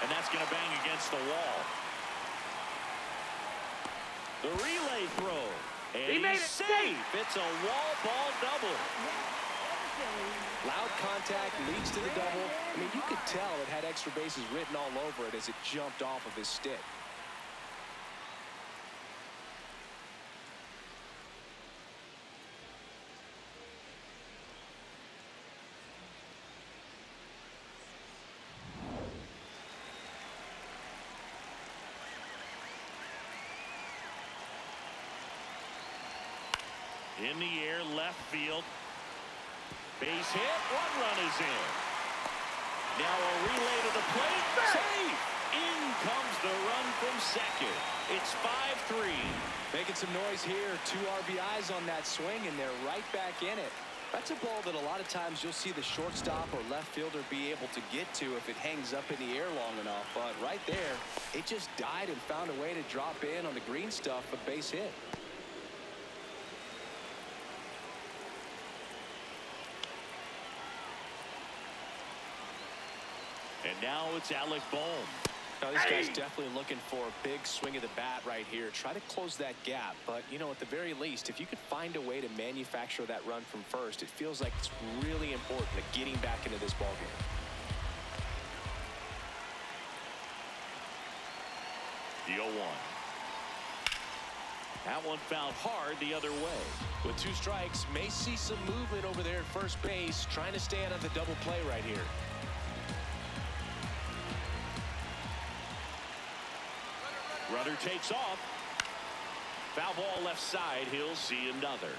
And that's going to bang against the wall. The relay throw. And He made he's it safe. It's a wall ball double. Loud contact leads to the double. I mean, you could tell it had extra bases written all over it as it jumped off of his stick. In the air, left field. Base hit. One run is in. Now a relay to the plate. Safe. In comes the run from second. It's 5-3. Making some noise here. 2 RBIs on that swing, and they're right back in it. That's a ball that a lot of times you'll see the shortstop or left fielder be able to get to if it hangs up in the air long enough. But right there, it just died and found a way to drop in on the green stuff, a base hit. And now it's Alec Bohm. Now, this guy's definitely looking for a big swing of the bat right here. Try to close that gap. But, you know, at the very least, if you could find a way to manufacture that run from first, it feels like it's really important to getting back into this ballgame. The 0-1. That one found hard the other way. With 2 strikes, may see some movement over there at first base, trying to stay out of the double play right here. Runner takes off. Foul ball left side. He'll see another.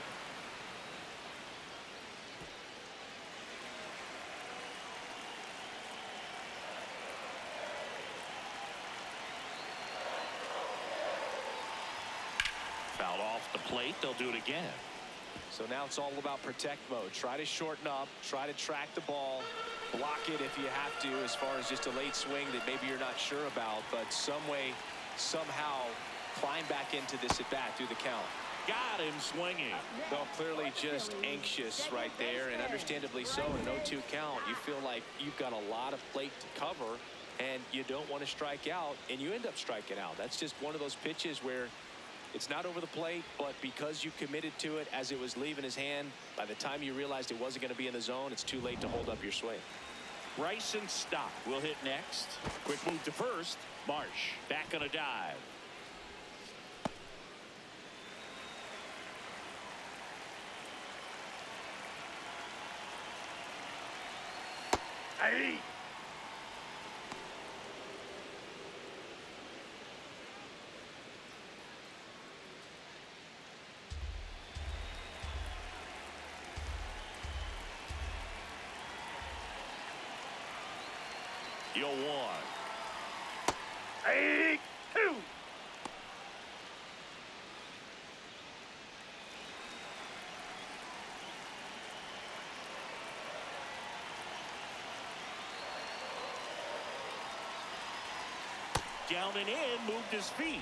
Fouled off the plate. They'll do it again. So now it's all about protect mode. Try to shorten up. Try to track the ball. Block it if you have to, as far as just a late swing that maybe you're not sure about. But some way, somehow, climb back into this at bat through the count. Got him swinging. Well, clearly just anxious right there, and understandably so. In an 0-2 count, you feel like you've got a lot of plate to cover, and you don't want to strike out, and you end up striking out. That's just one of those pitches where it's not over the plate, but because you committed to it as it was leaving his hand, by the time you realized it wasn't going to be in the zone, it's too late to hold up your swing. Bryson Stock will hit next. Quick move to first. Marsh back on a dive. Hey. The 0-1. Hey. 2. Down and in, moved his feet.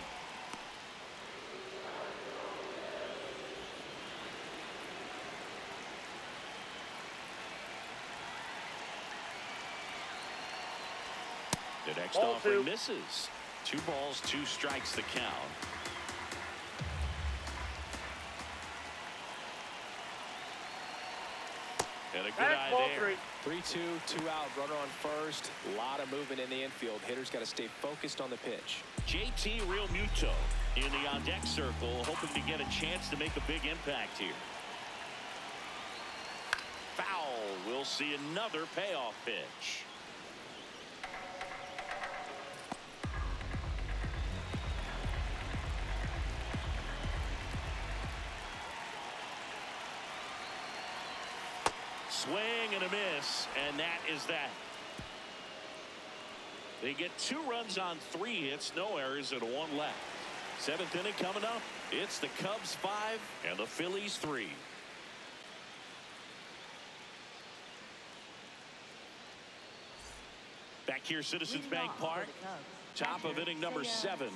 The next Ball offering 2. misses. 2 balls, 2 strikes the count. And a good eye Ball there. 3. 3-2, 2 out, runner on first. A lot of movement in the infield. Hitters got to stay focused on the pitch. JT Real Muto in the on-deck circle, hoping to get a chance to make a big impact here. Foul. We'll see another payoff pitch. Swing and a miss, and that is that. They get 2 runs on 3 hits, no errors, and 1 left. 7th inning coming up. It's the Cubs 5 and the Phillies 3. Back here, Citizens Bank Park. Top of inning number 7.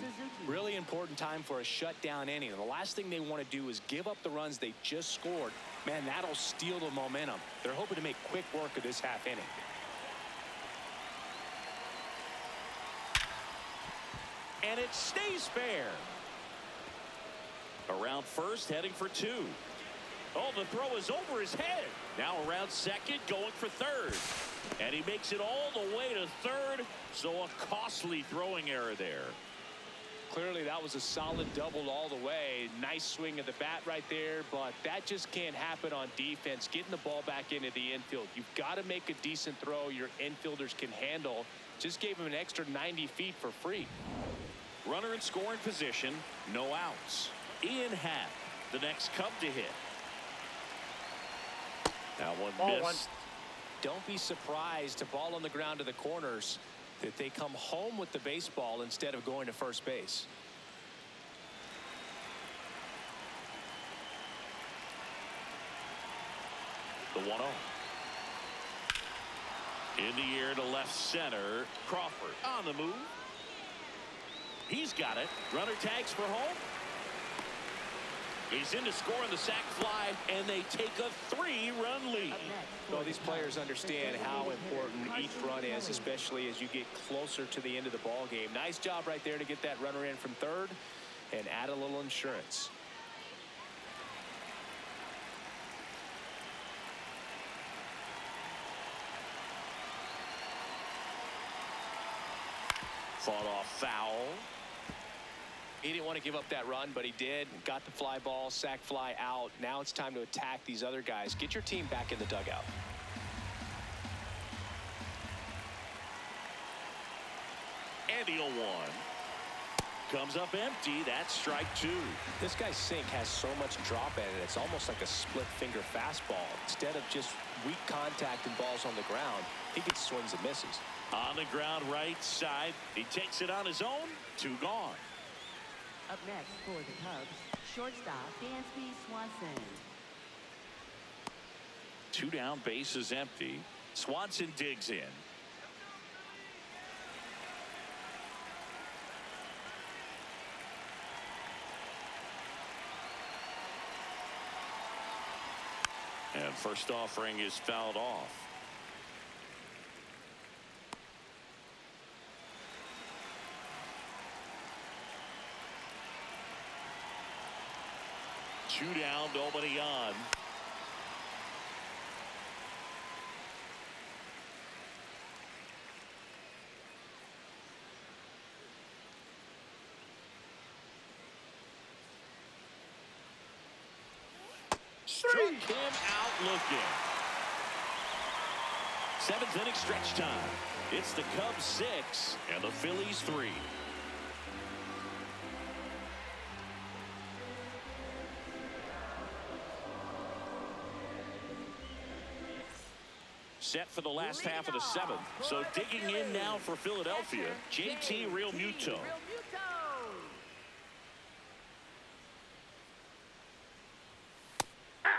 Really important time for a shutdown inning. The last thing they want to do is give up the runs they just scored. Man, that'll steal the momentum. They're hoping to make quick work of this half inning. And it stays fair. Around first, heading for 2. Oh, the throw is over his head. Now around second, going for third. And he makes it all the way to third. So a costly throwing error there. Clearly, that was a solid double all the way. Nice swing of the bat right there, but that just can't happen on defense. Getting the ball back into the infield. You've got to make a decent throw your infielders can handle. Just gave him an extra 90 feet for free. Runner in scoring position, no outs. Ian Happ, the next Cub to hit. That one Ball missed. 1. Don't be surprised to ball on the ground to the corners that they come home with the baseball instead of going to first base. The 1-0. In the air to left center. Crawford on the move. He's got it. Runner tags for home. He's in to score on the sac fly, and they take a 3-run lead. Well, these players understand how important each run is, especially as you get closer to the end of the ball game. Nice job right there to get that runner in from third and add a little insurance. Fought off foul. He didn't want to give up that run, but he did. Got the fly ball, sac fly out. Now it's time to attack these other guys. Get your team back in the dugout. And the 0-1. Comes up empty. That's strike 2. This guy's sink has so much drop in it. It's almost like a split finger fastball. Instead of just weak contact and balls on the ground, he gets swings and misses. On the ground right side. He takes it on his own. 2 gone. Up next for the Cubs, shortstop Dansby Swanson. 2 down, bases empty. Swanson digs in. And first offering is fouled off. Two down, nobody on. Struck him out looking. 7th inning stretch time. It's the Cubs 6 and the Phillies 3. Set for the last half of the 7th. So digging in now for Philadelphia, JT Realmuto.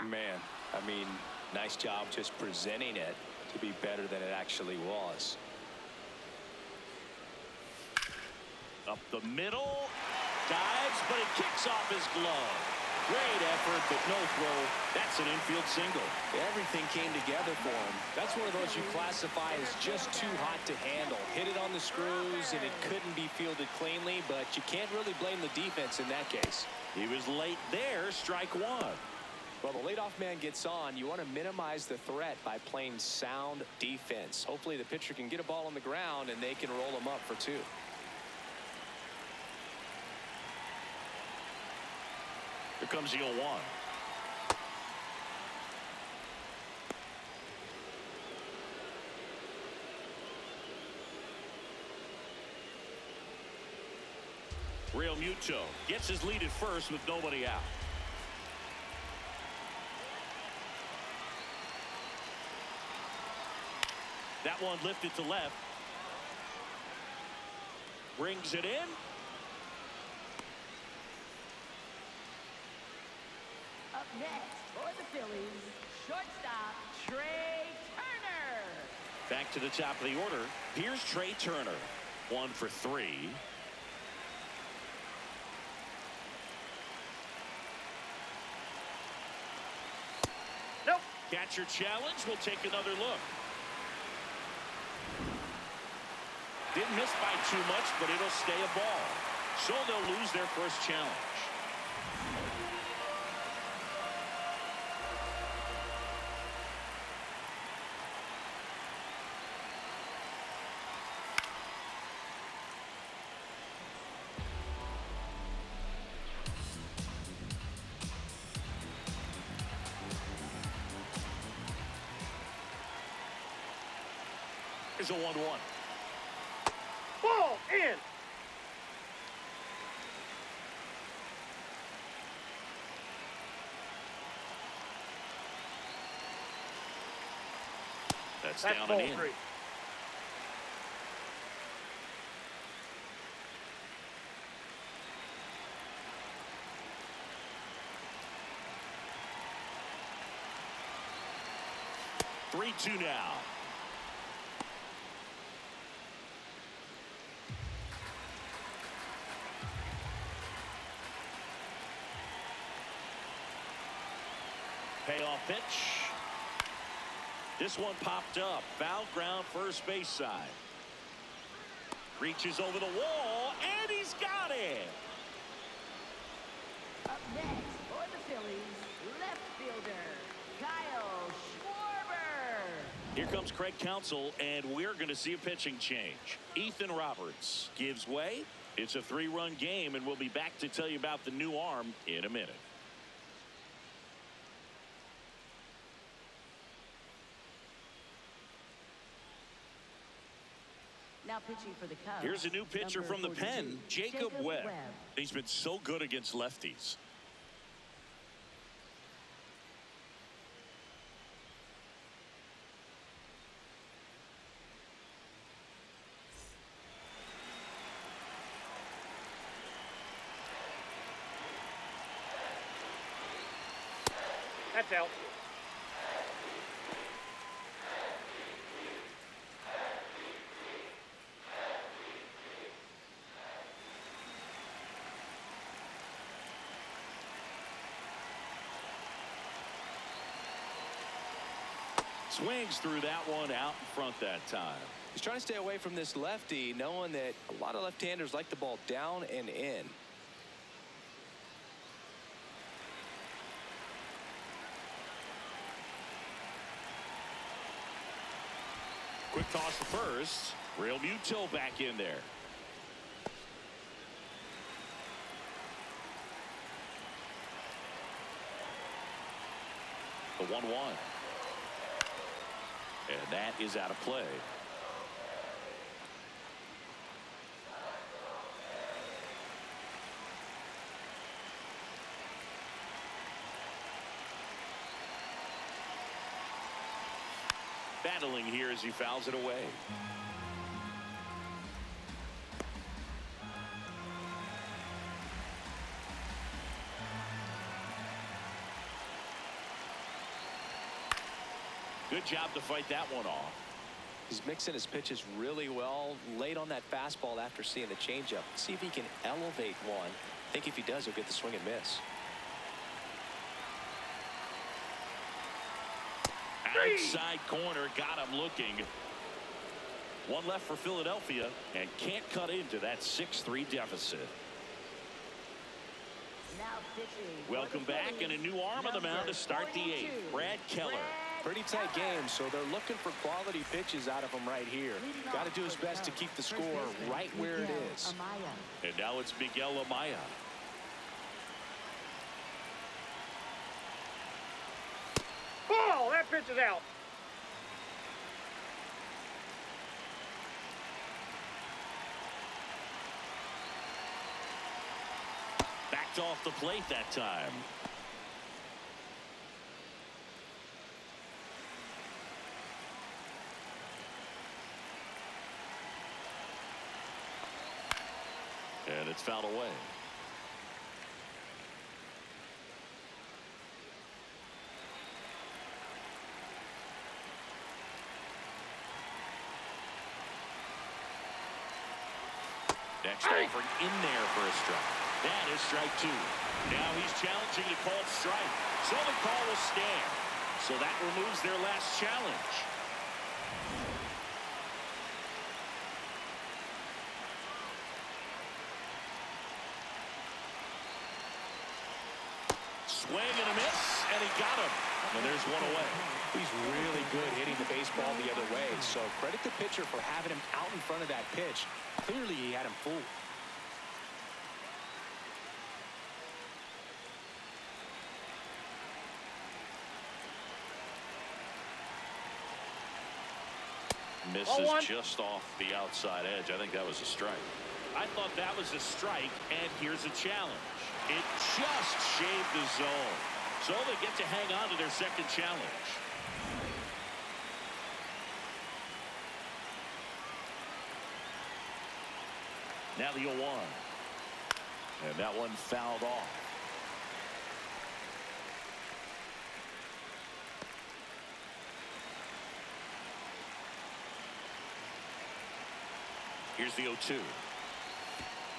Man, I mean, nice job just presenting it to be better than it actually was. Up the middle, dives, but it kicks off his glove. Great effort, but no throw. That's an infield single. Everything came together for him. That's one of those you classify as just too hot to handle. Hit it on the screws, and it couldn't be fielded cleanly, but you can't really blame the defense in that case. He was late there, strike 1. Well, the leadoff man gets on. You want to minimize the threat by playing sound defense. Hopefully the pitcher can get a ball on the ground, and they can roll him up for 2. Here comes the 0-1. Realmuto gets his lead at first with nobody out. That one lifted to left. Brings it in. Up next for the Phillies, shortstop Trey Turner. Back to the top of the order. Here's Trey Turner. 1 for 3. Nope. Catcher challenge. We'll take another look. Didn't miss by too much, but it'll stay a ball. So they'll lose their first challenge. Here's a 1-1. Ball in. That's That's down ball and in. 3. Three-two now. Payoff pitch. This one popped up. Foul ground, first base side. Reaches over the wall, and he's got it. Up next for the Phillies, left fielder, Kyle Schwarber. Here comes Craig Counsell, and we're going to see a pitching change. Ethan Roberts gives way. It's a 3-run game, and we'll be back to tell you about the new arm in a minute. Now pitching for the Cubs. Here's a new pitcher number from the 42, pen, Jacob Webb. He's been so good against lefties. That's out. Swings through that one out in front that time. He's trying to stay away from this lefty, knowing that a lot of left-handers like the ball down and in. Quick toss to first. Real Muto back in there. The 1-1. And that is out of play. Battling here as he fouls it away. Good job to fight that one off. He's mixing his pitches really well. Late on that fastball after seeing the changeup. See if he can elevate one. I think if he does, he'll get the swing and miss. Outside corner, got him looking. One left for Philadelphia, and can't cut into that 6-3 deficit. Now pitching. Welcome back, and a new arm on the mound to start the 8th. Brad Keller. Pretty tight game, so they're looking for quality pitches out of him right here. Got to do his best to keep the score right where it is. And now it's Miguel Amaya. Oh, that pitch is out. Backed off the plate that time. And it's fouled away. Next offering in there for a strike. That is strike 2. Now he's challenging to call strike. So the call will stand. So that removes their last challenge. Swing and a miss, and he got him. And there's one away. He's really good hitting the baseball the other way, so credit the pitcher for having him out in front of that pitch. Clearly, he had him fooled. Misses just off the outside edge. I think that was a strike. I thought that was a strike, and here's a challenge. It just shaved the zone. So they get to hang on to their second challenge. Now the 0-1. And that one fouled off. Here's the 0-2.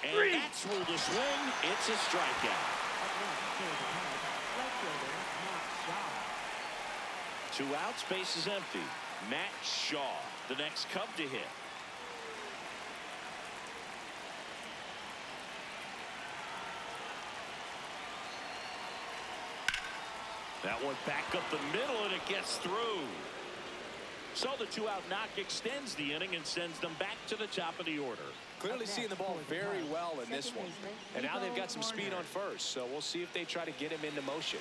And that's ruled a swing. It's a strikeout. 2 outs, base is empty. Matt Shaw, the next Cub to hit. That one back up the middle, and it gets through. So the 2-out knock extends the inning and sends them back to the top of the order. Clearly seeing the ball very well in this one. And now they've got some speed on first, so we'll see if they try to get him into motion.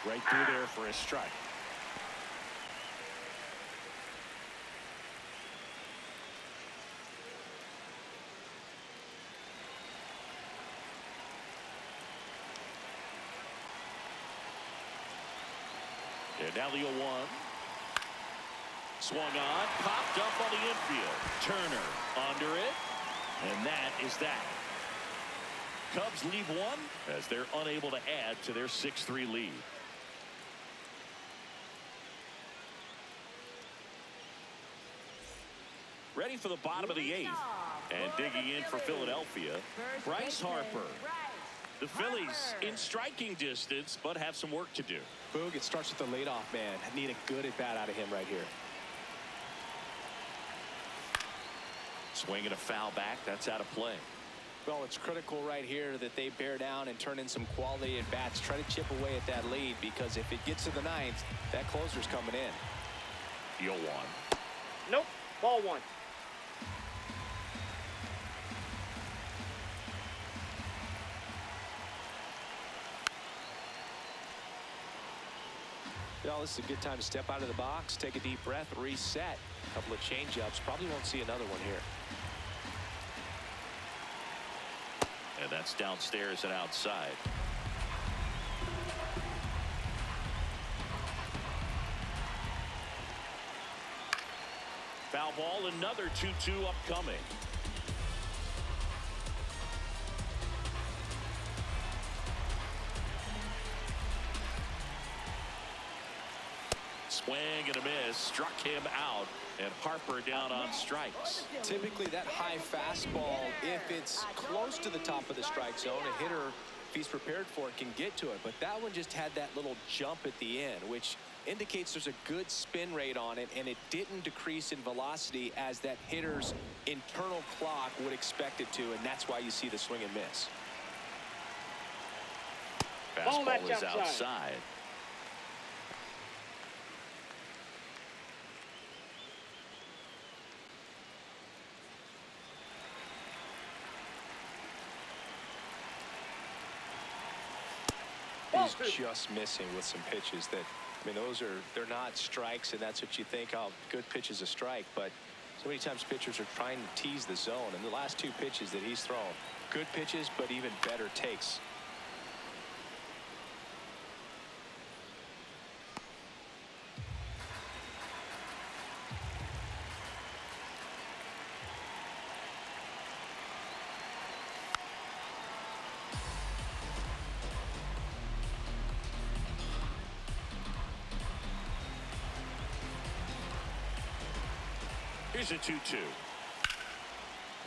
Right through there for a strike. And now the 0-1. Swung on, popped up on the infield. Turner under it, and that is that. Cubs leave one as they're unable to add to their 6-3 lead. Ready for the bottom of the 8th. And digging in for Philadelphia, Bryce Harper. The Phillies in striking distance, but have some work to do. Boog, it starts with the leadoff man. Need a good at bat out of him right here. Swinging a foul back. That's out of play. Well, it's critical right here that they bear down and turn in some quality at bats. Try to chip away at that lead, because if it gets to the 9th, that closer's coming in. 0-1. Nope. Ball 1. Well, this is a good time to step out of the box, take a deep breath, reset. A couple of change-ups. Probably won't see another one here. And that's downstairs and outside. Foul ball, another 2-2 upcoming. Swing and a miss, struck him out, and Harper down on strikes. Typically that high fastball, if it's close to the top of the strike zone, a hitter, if he's prepared for it, can get to it. But that one just had that little jump at the end, which indicates there's a good spin rate on it, and it didn't decrease in velocity as that hitter's internal clock would expect it to, and that's why you see the swing and miss. Fastball is outside. He's just missing with some pitches that, I mean, they're not strikes, and that's what you think, oh, good pitch is a strike. But so many times pitchers are trying to tease the zone, and the last 2 pitches that he's thrown, good pitches, but even better takes. Here's a 2-2.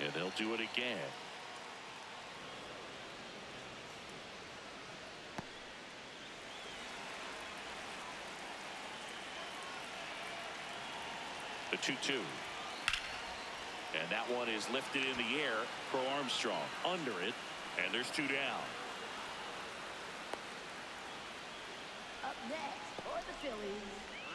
And they'll do it again. The 2-2. And that one is lifted in the air for Armstrong. Under it. And there's 2 down. Up next for the Phillies,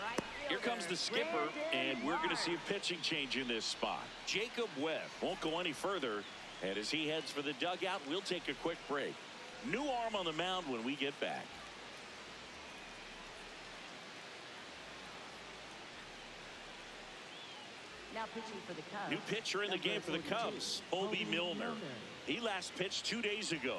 right Here comes the skipper, and we're going to see a pitching change in this spot. Jacob Webb won't go any further, and as he heads for the dugout, we'll take a quick break. New arm on the mound when we get back. Now pitching for the Cubs. New pitcher in the game for the Cubs, Obi Milner. He last pitched 2 days ago.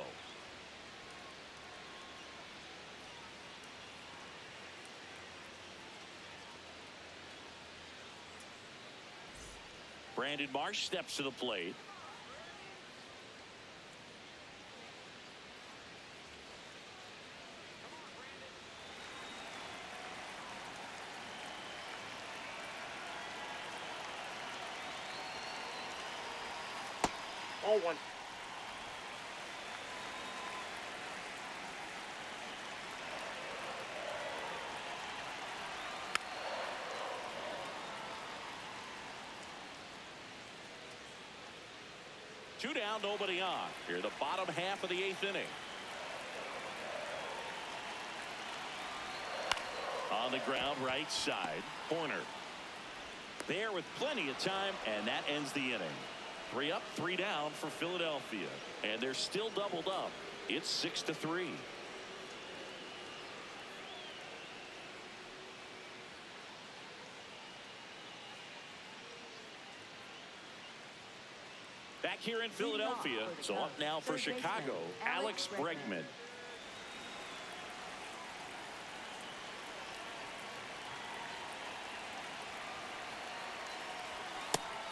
Brandon Marsh steps to the plate. Ball 1. Two down, nobody on. Here the bottom half of the 8th inning. On the ground, right side, corner. There with plenty of time, and that ends the inning. 3 up, 3 down for Philadelphia, and they're still doubled up. It's 6-3. Back here in Philadelphia, so up now for Chicago, Alex Bregman.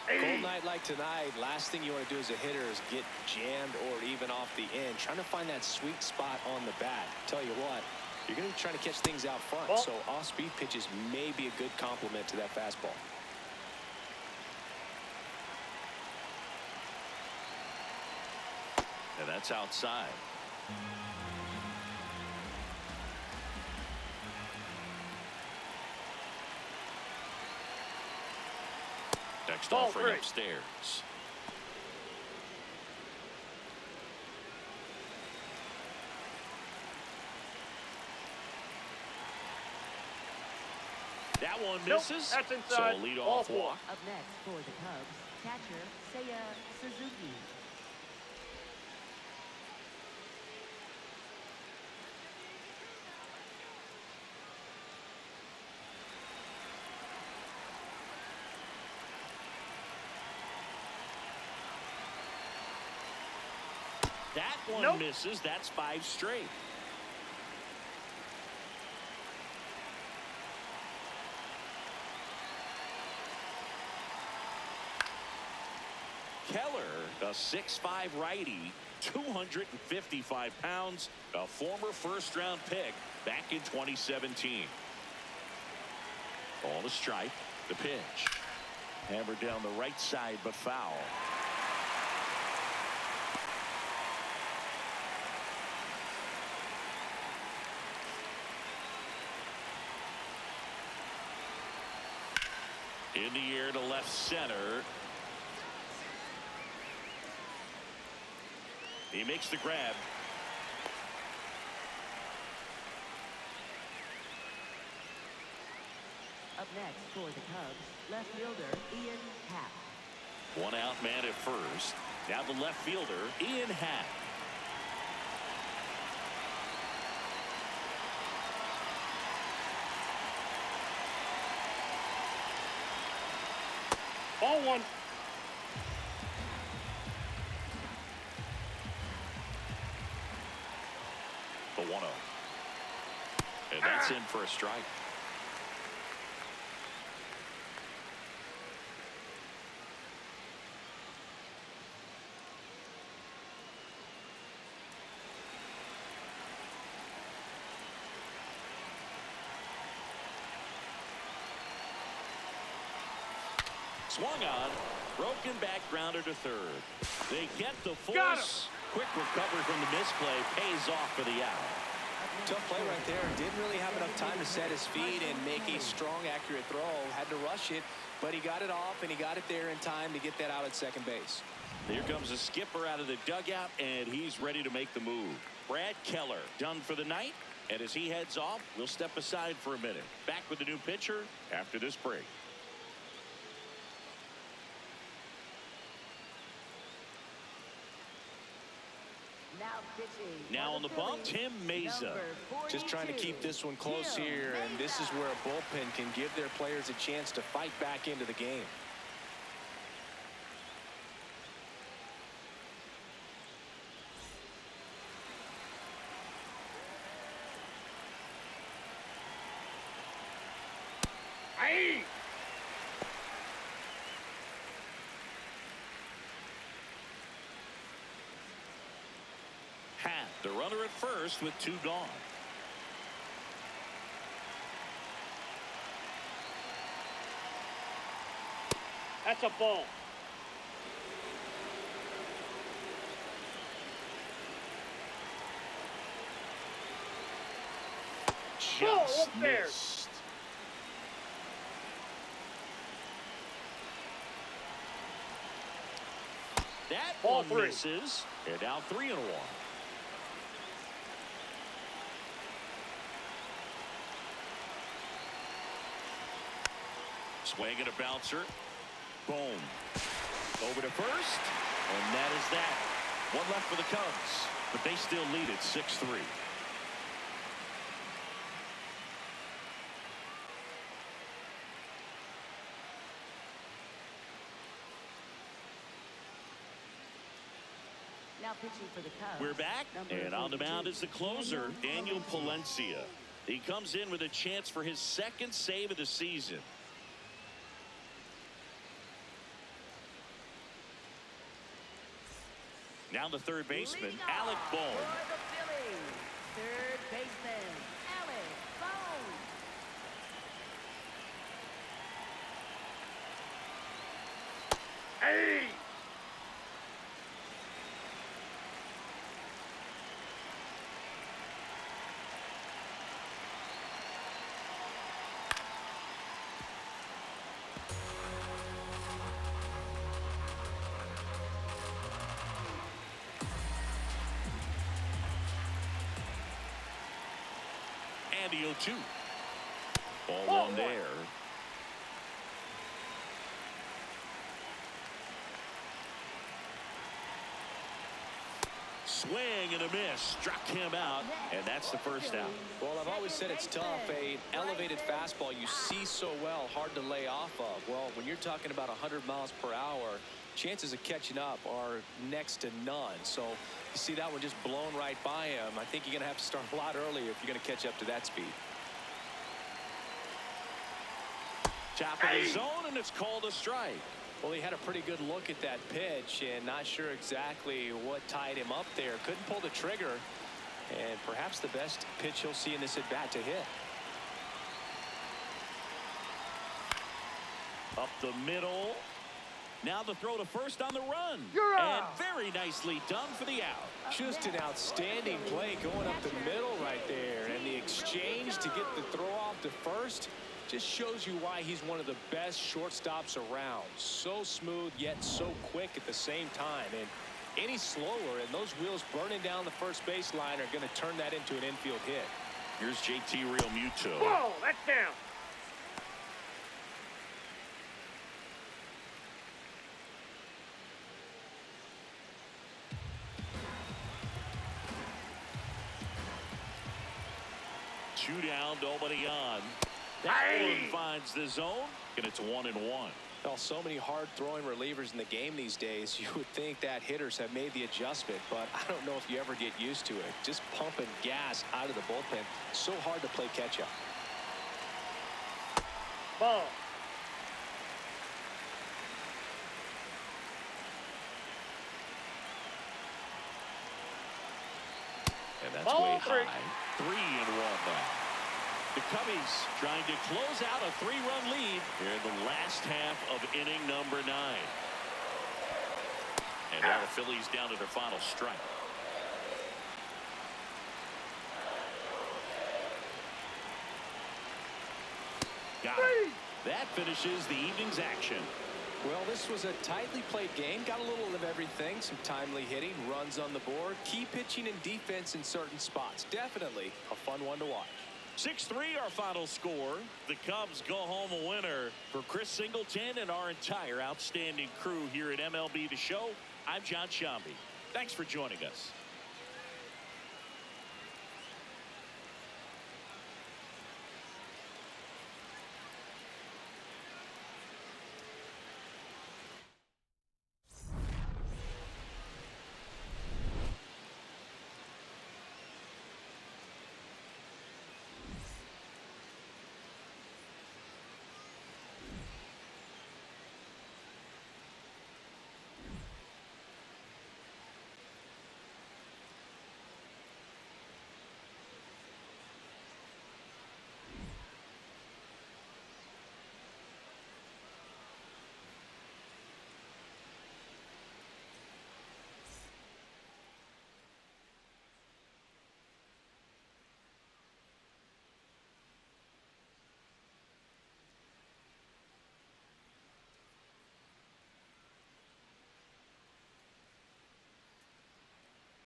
Cold night like tonight, last thing you want to do as a hitter is get jammed or even off the end. Trying to find that sweet spot on the bat. Tell you what, you're going to be trying to catch things out front, so off-speed pitches may be a good complement to that fastball. And that's outside. Next offering upstairs. That one misses. That's inside. So lead-off walk. Up next for the Cubs, catcher Seiya Suzuki. That one misses. That's 5 straight. Keller, a 6'5" righty, 255 pounds, a former first-round pick back in 2017. Ball to strike. The pitch. Hammered down the right side, but foul. In the air to left center. He makes the grab. Up next for the Cubs, left fielder Ian Happ. One out man at first. Now the left fielder, Ian Happ. Ball 1. The 1-0. And that's in for a strike. Swung on. Broken back grounder to third. They get the force. Quick recovery from the misplay. Pays off for the out. Tough play right there. Didn't really have enough time to set his feet and make a strong, accurate throw. Had to rush it, but he got it off, and he got it there in time to get that out at second base. Here comes the skipper out of the dugout, and he's ready to make the move. Brad Keller done for the night, and as he heads off, we'll step aside for a minute. Back with the new pitcher after this break. Now on the bump, Tim Mesa. Just trying to keep this one close here, and this is where a bullpen can give their players a chance to fight back into the game. The runner at first with 2 gone. That's a ball. Just missed. That Ball one three. misses. And now 3-1. Swing and a bouncer. Boom. Over to first. And that is that. One left for the Cubs. But they still lead it 6-3. Now pitching for the Cubs. We're back, Number and on the 42, mound is the closer, Daniel Palencia. He comes in with a chance for his second save of the season. Now the third baseman, Leading Alec off Bohm. for the Phillies, third baseman, Alec Bohm. Hey! And the 0-2. Ball Ball one one. there. Swing and a miss. Struck him out, and that's the first out. Well, I've always said it's tough. An elevated fastball you see so well, hard to lay off of. Well, when you're talking about 100 miles per hour, chances of catching up are next to none. So you see that one just blown right by him. I think you're going to have to start a lot earlier if you're going to catch up to that speed. Top of the zone, and it's called a strike. Well, he had a pretty good look at that pitch and not sure exactly what tied him up there. Couldn't pull the trigger, and perhaps the best pitch he'll see in this at bat to hit. Up the middle. Now the throw to first on the run. You're And out. very nicely done for the out. Just an outstanding play going up the middle right there, and the exchange to get the throw off to first just shows you why he's one of the best shortstops around. So smooth yet so quick at the same time, and any slower and those wheels burning down the first baseline are going to turn that into an infield hit. Here's JT Realmuto. Ball, that's down. Two down, nobody on. That Hey! one finds the zone, and it's 1-1. Well, so many hard throwing relievers in the game these days, you would think that hitters have made the adjustment, but I don't know if you ever get used to it. Just pumping gas out of the bullpen, so hard to play catch up. Ball. And that's Ball way three. high. 3-1 now. The Cubbies trying to close out a 3-run lead here in the last half of inning number 9. And now the Phillies down to their final strike. Got it. That finishes the evening's action. Well, this was a tightly played game. Got a little of everything. Some timely hitting, runs on the board, key pitching and defense in certain spots. Definitely a fun one to watch. 6-3 our final score. The Cubs go home a winner. For Chris Singleton and our entire outstanding crew here at MLB The Show, I'm John Shambi. Thanks for joining us.